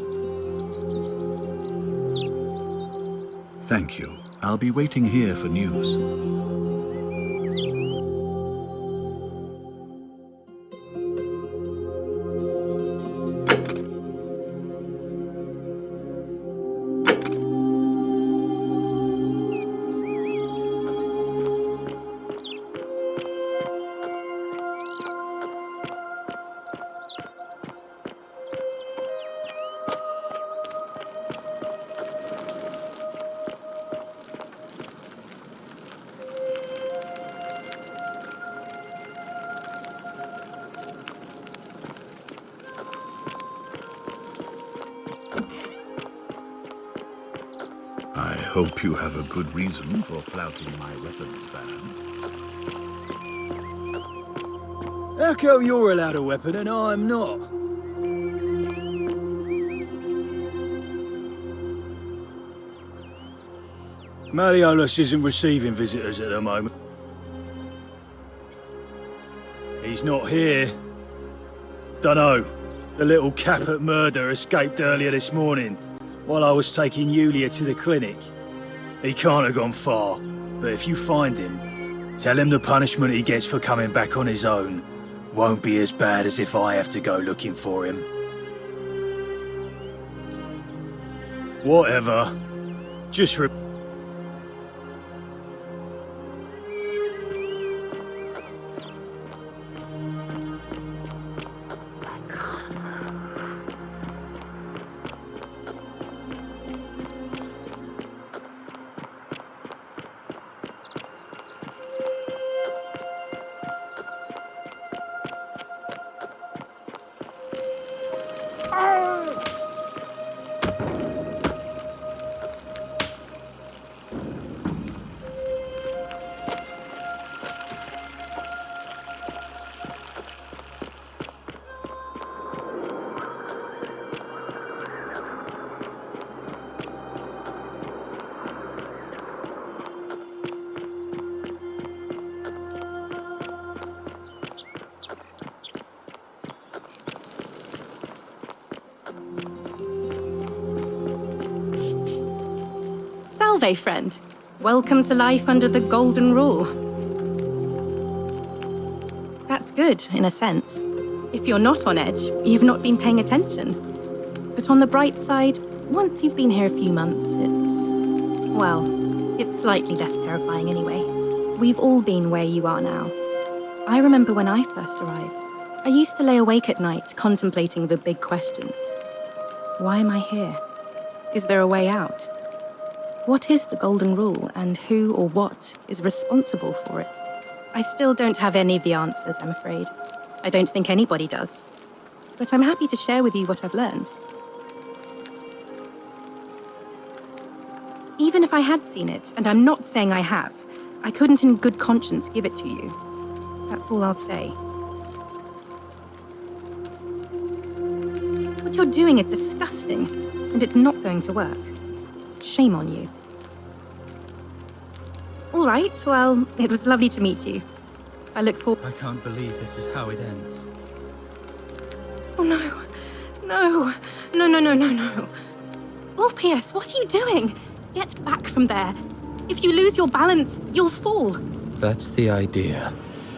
Thank you. I'll be waiting here for news. I hope you have a good reason for flouting my weapons ban. How come you're allowed a weapon and I'm not? Malleolus isn't receiving visitors at the moment. He's not here. Dunno. The little Caput murder escaped earlier this morning, while I was taking Yulia to the clinic. He can't have gone far, but if you find him, tell him the punishment he gets for coming back on his own won't be as bad as if I have to go looking for him. Whatever. Just Salve, friend. Welcome to life under the Golden Rule. That's good, in a sense. If you're not on edge, you've not been paying attention. But on the bright side, once you've been here a few months, it's slightly less terrifying anyway. We've all been where you are now. I remember when I first arrived. I used to lay awake at night contemplating the big questions. Why am I here? Is there a way out? What is the Golden Rule, and who or what is responsible for it? I still don't have any of the answers, I'm afraid. I don't think anybody does. But I'm happy to share with you what I've learned. Even if I had seen it, and I'm not saying I have, I couldn't in good conscience give it to you. That's all I'll say. What you're doing is disgusting, and it's not going to work. Shame on you. All right, well, it was lovely to meet you. I look forward... I can't believe this is how it ends. Oh, no. No. No, no, no, no, no. Ulpius, what are you doing? Get back from there. If you lose your balance, you'll fall. That's the idea.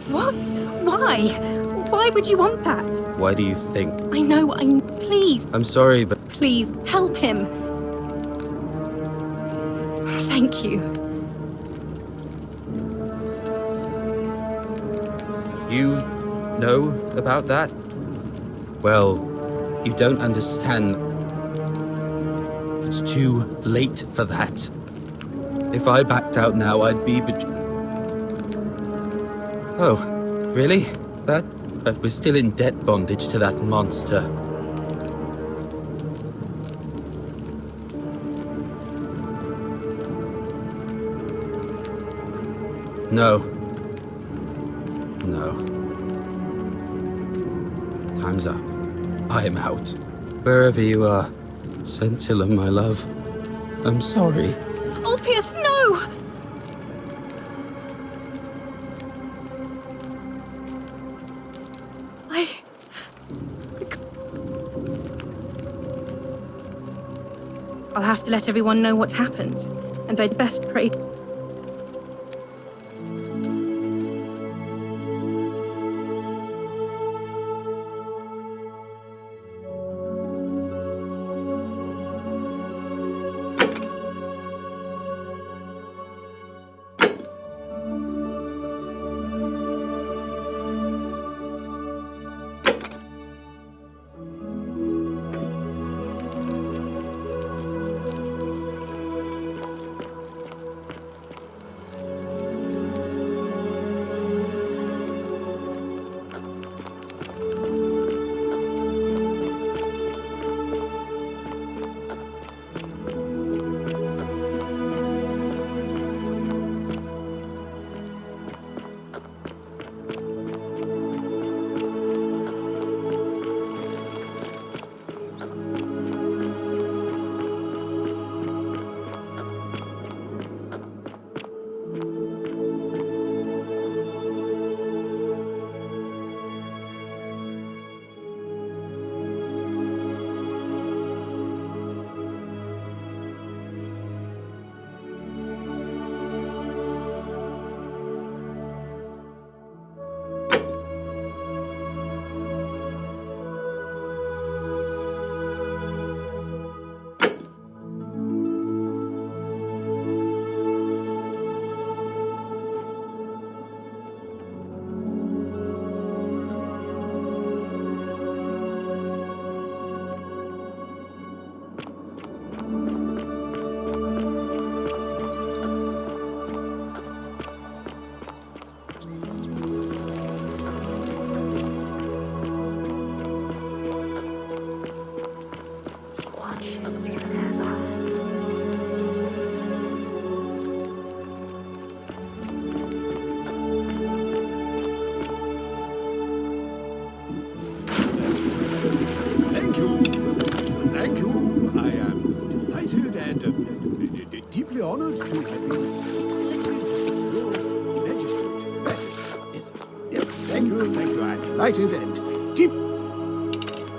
What? Why? Why would you want that? Why do you think? I know, please. I'm sorry, but... Please, help him. Thank you. You know about that? Well, you don't understand. It's too late for that. If I backed out now, I'd be Oh, really? But we're still in debt bondage to that monster. No. No. Time's up. I'm out. Wherever you are, Scintilla, my love. I'm sorry. Ulpius, no! I'll have to let everyone know what happened, and I'd best pray.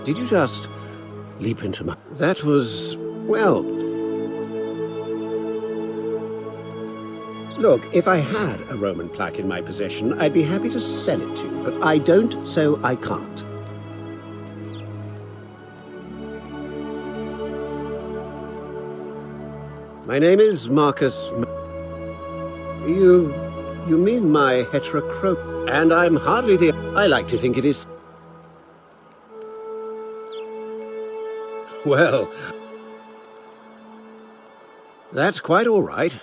Did you just leap into my... That was... well... Look, if I had a Roman plaque in my possession, I'd be happy to sell it to you, but I don't, so I can't. My name is Marcus... You mean my heterochrome... And I'm hardly the... I like to think it is... Well... That's quite all right.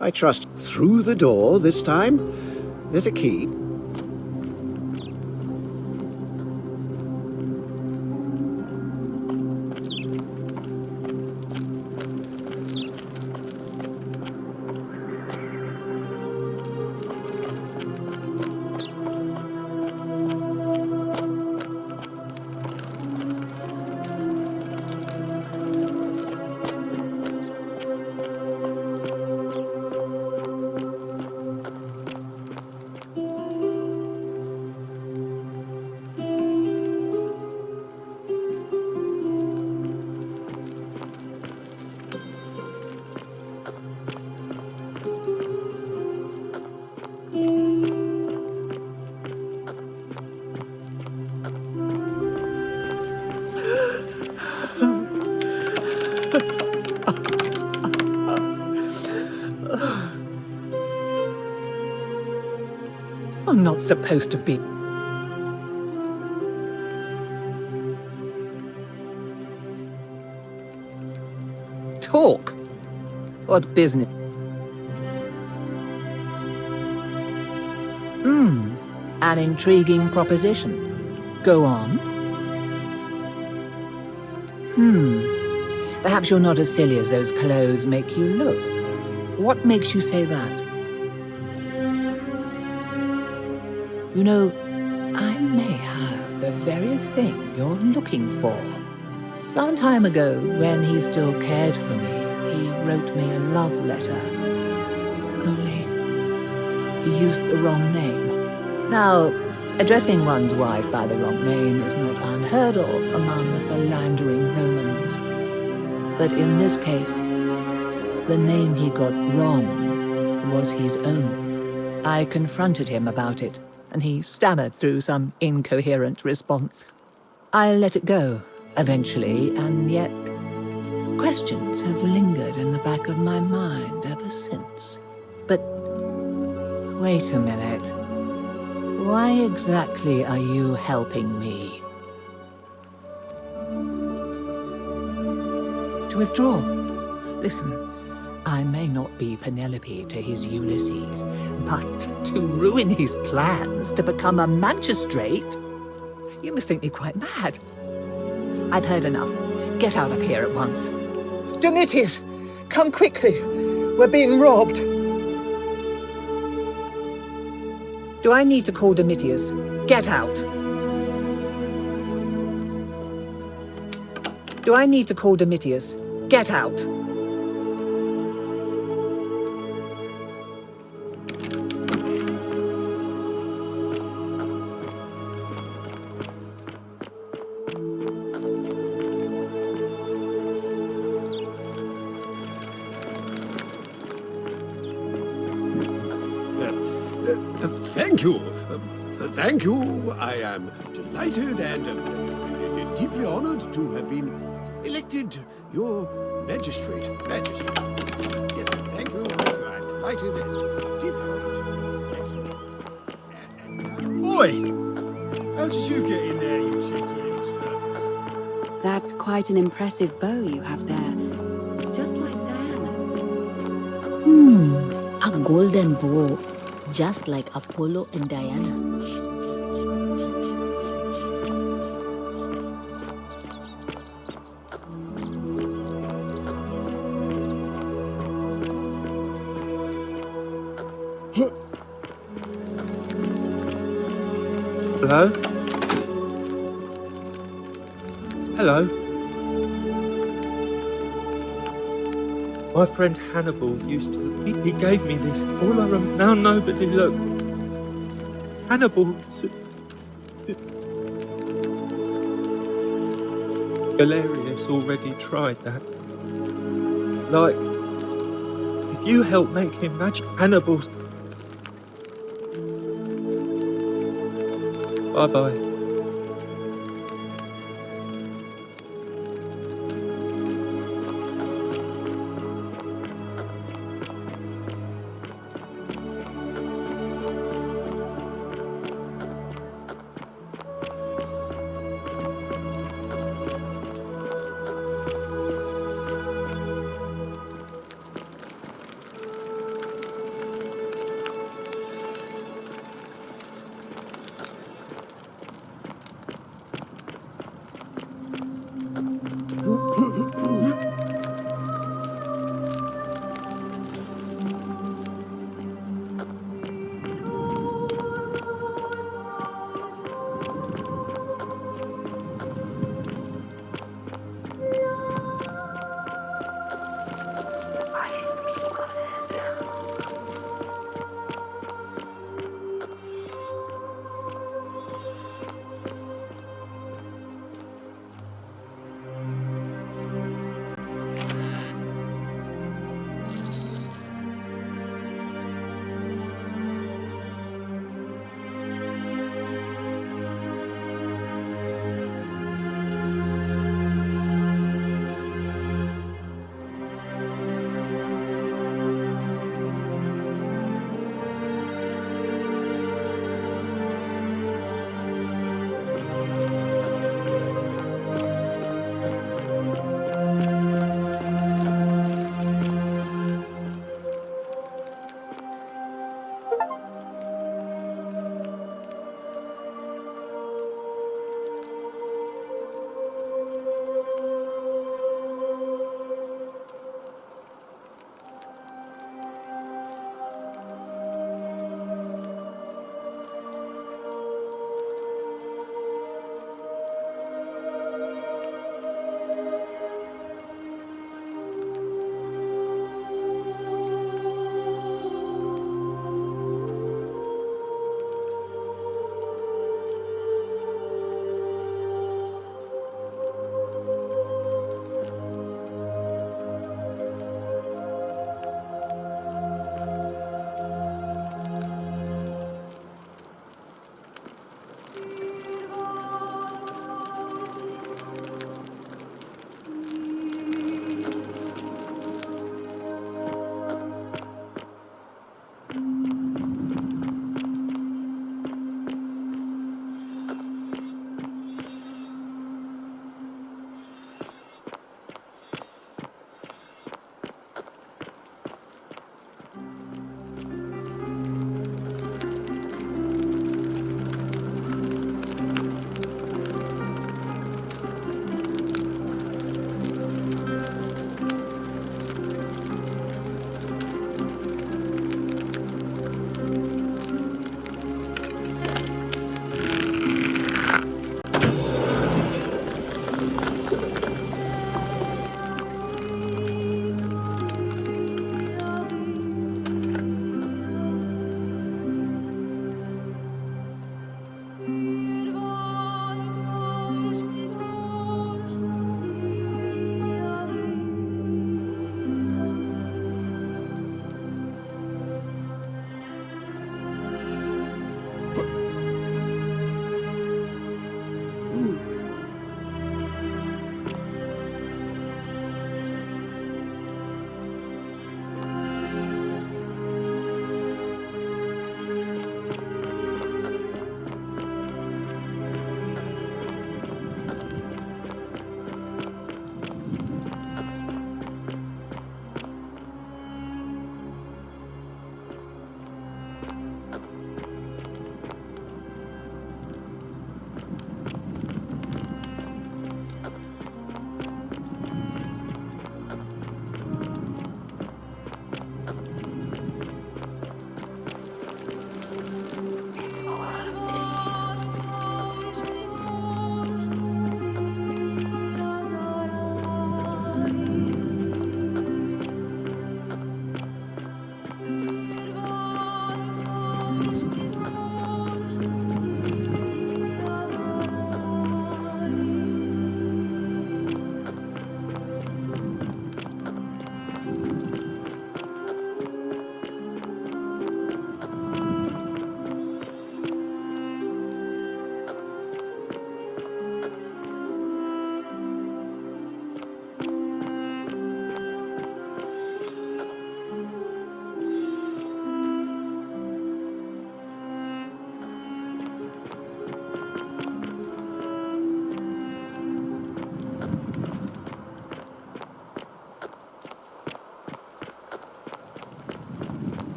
I trust through the door this time. There's a key. You're not supposed to be... Talk? What business? An intriguing proposition. Go on. Perhaps you're not as silly as those clothes make you look. What makes you say that? You know, I may have the very thing you're looking for. Some time ago, when he still cared for me, he wrote me a love letter. Only, he used the wrong name. Now, addressing one's wife by the wrong name is not unheard of among philandering Romans. But in this case, the name he got wrong was his own. I confronted him about it, and he stammered through some incoherent response. I let it go, eventually, and yet questions have lingered in the back of my mind ever since. But wait a minute. Why exactly are you helping me? To withdraw? Listen, I may not be Penelope to his Ulysses, but to ruin his plans to become a magistrate? You must think me quite mad. I've heard enough. Get out of here at once. Domitius, come quickly. We're being robbed. Do I need to call Domitius? Get out. Do I need to call Domitius? Get out. Thank you. Thank you. I am delighted and deeply honored to have been elected your magistrate. Yes, thank you. I'm delighted and deeply honored. Oi! How did you get in there, you cheeky youngster? That's quite an impressive bow you have there. Just like Diana's. A golden bow, just like Apollo and Diana. Hello? Hello? My friend Hannibal used to... He gave me this. All I remember... Now nobody look. Hannibal... Galerius already tried that. Like... If you help make him magic... Hannibal's... Bye-bye.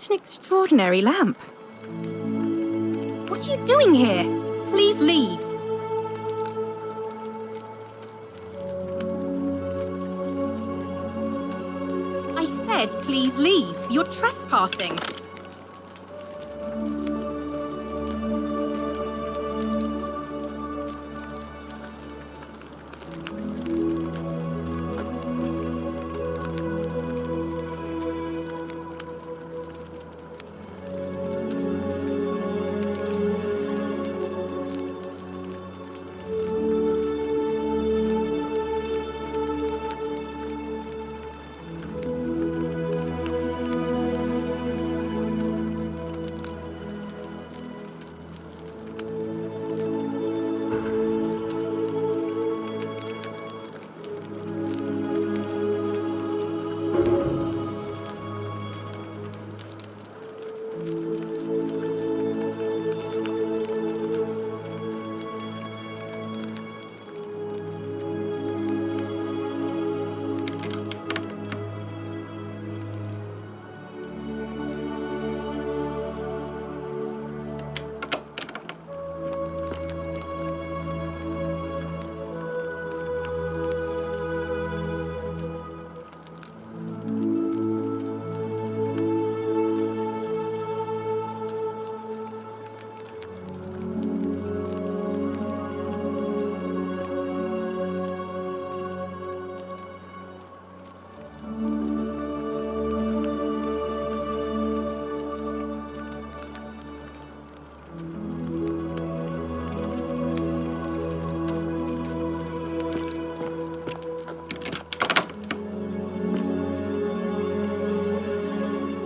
What an extraordinary lamp. What are you doing here? Please leave. I said please leave. You're trespassing.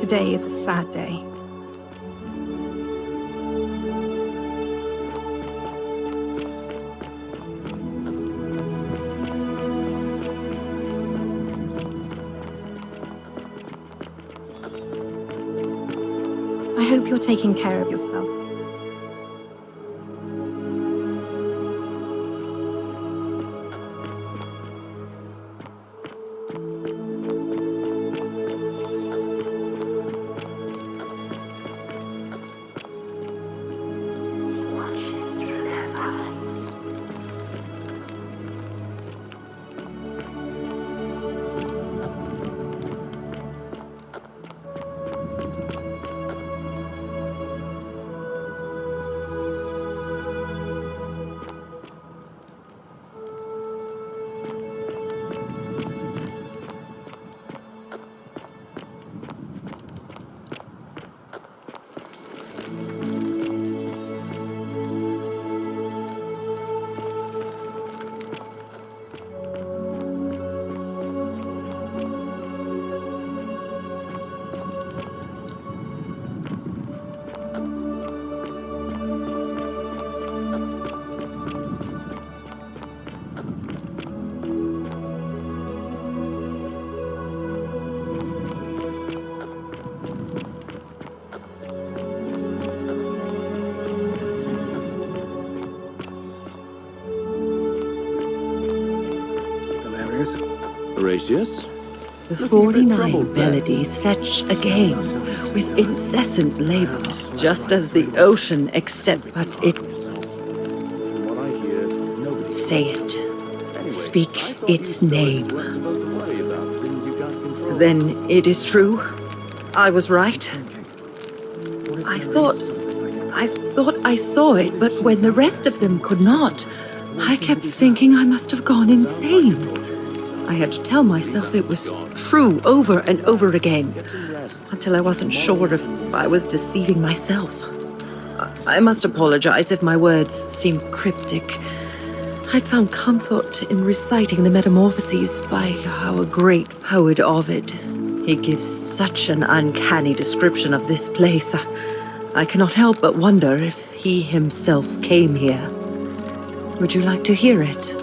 Today is a sad day. I hope you're taking care of yourself. Horatius? The 49 melodies fetch again with incessant labor, just as the ocean accepts but it. Say it. Speak its name. Then it is true. I was right. I thought I saw it, but when the rest of them could not, I kept thinking I must have gone insane. I had to tell myself it was true over and over again, until I wasn't sure if I was deceiving myself. I must apologize if my words seem cryptic. I'd found comfort in reciting the Metamorphoses by our great poet Ovid. He gives such an uncanny description of this place. I cannot help but wonder if he himself came here. Would you like to hear it?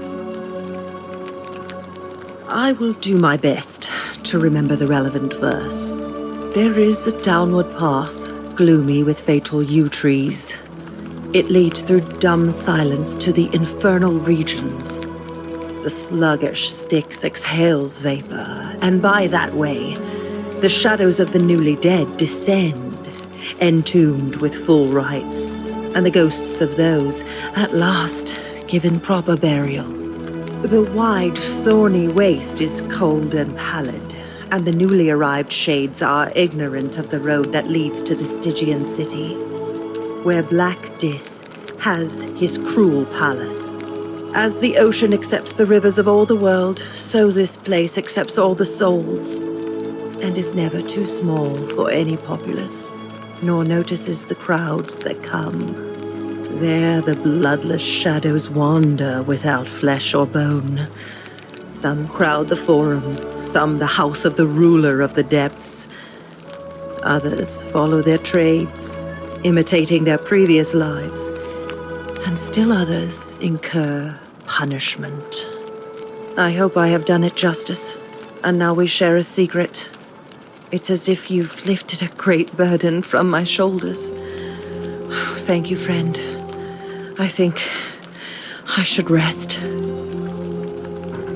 I will do my best to remember the relevant verse. There is a downward path, gloomy with fatal yew trees. It leads through dumb silence to the infernal regions. The sluggish Styx exhales vapor, and by that way, the shadows of the newly dead descend, entombed with full rites, and the ghosts of those, at last, given proper burial. The wide, thorny waste is cold and pallid, and the newly arrived shades are ignorant of the road that leads to the Stygian city, where Black Dis has his cruel palace. As the ocean accepts the rivers of all the world, so this place accepts all the souls, and is never too small for any populace, nor notices the crowds that come. There the bloodless shadows wander without flesh or bone. Some crowd the forum, some the house of the ruler of the depths. Others follow their trades, imitating their previous lives. And still others incur punishment. I hope I have done it justice, and now we share a secret. It's as if you've lifted a great burden from my shoulders. Thank you, friend. I think I should rest.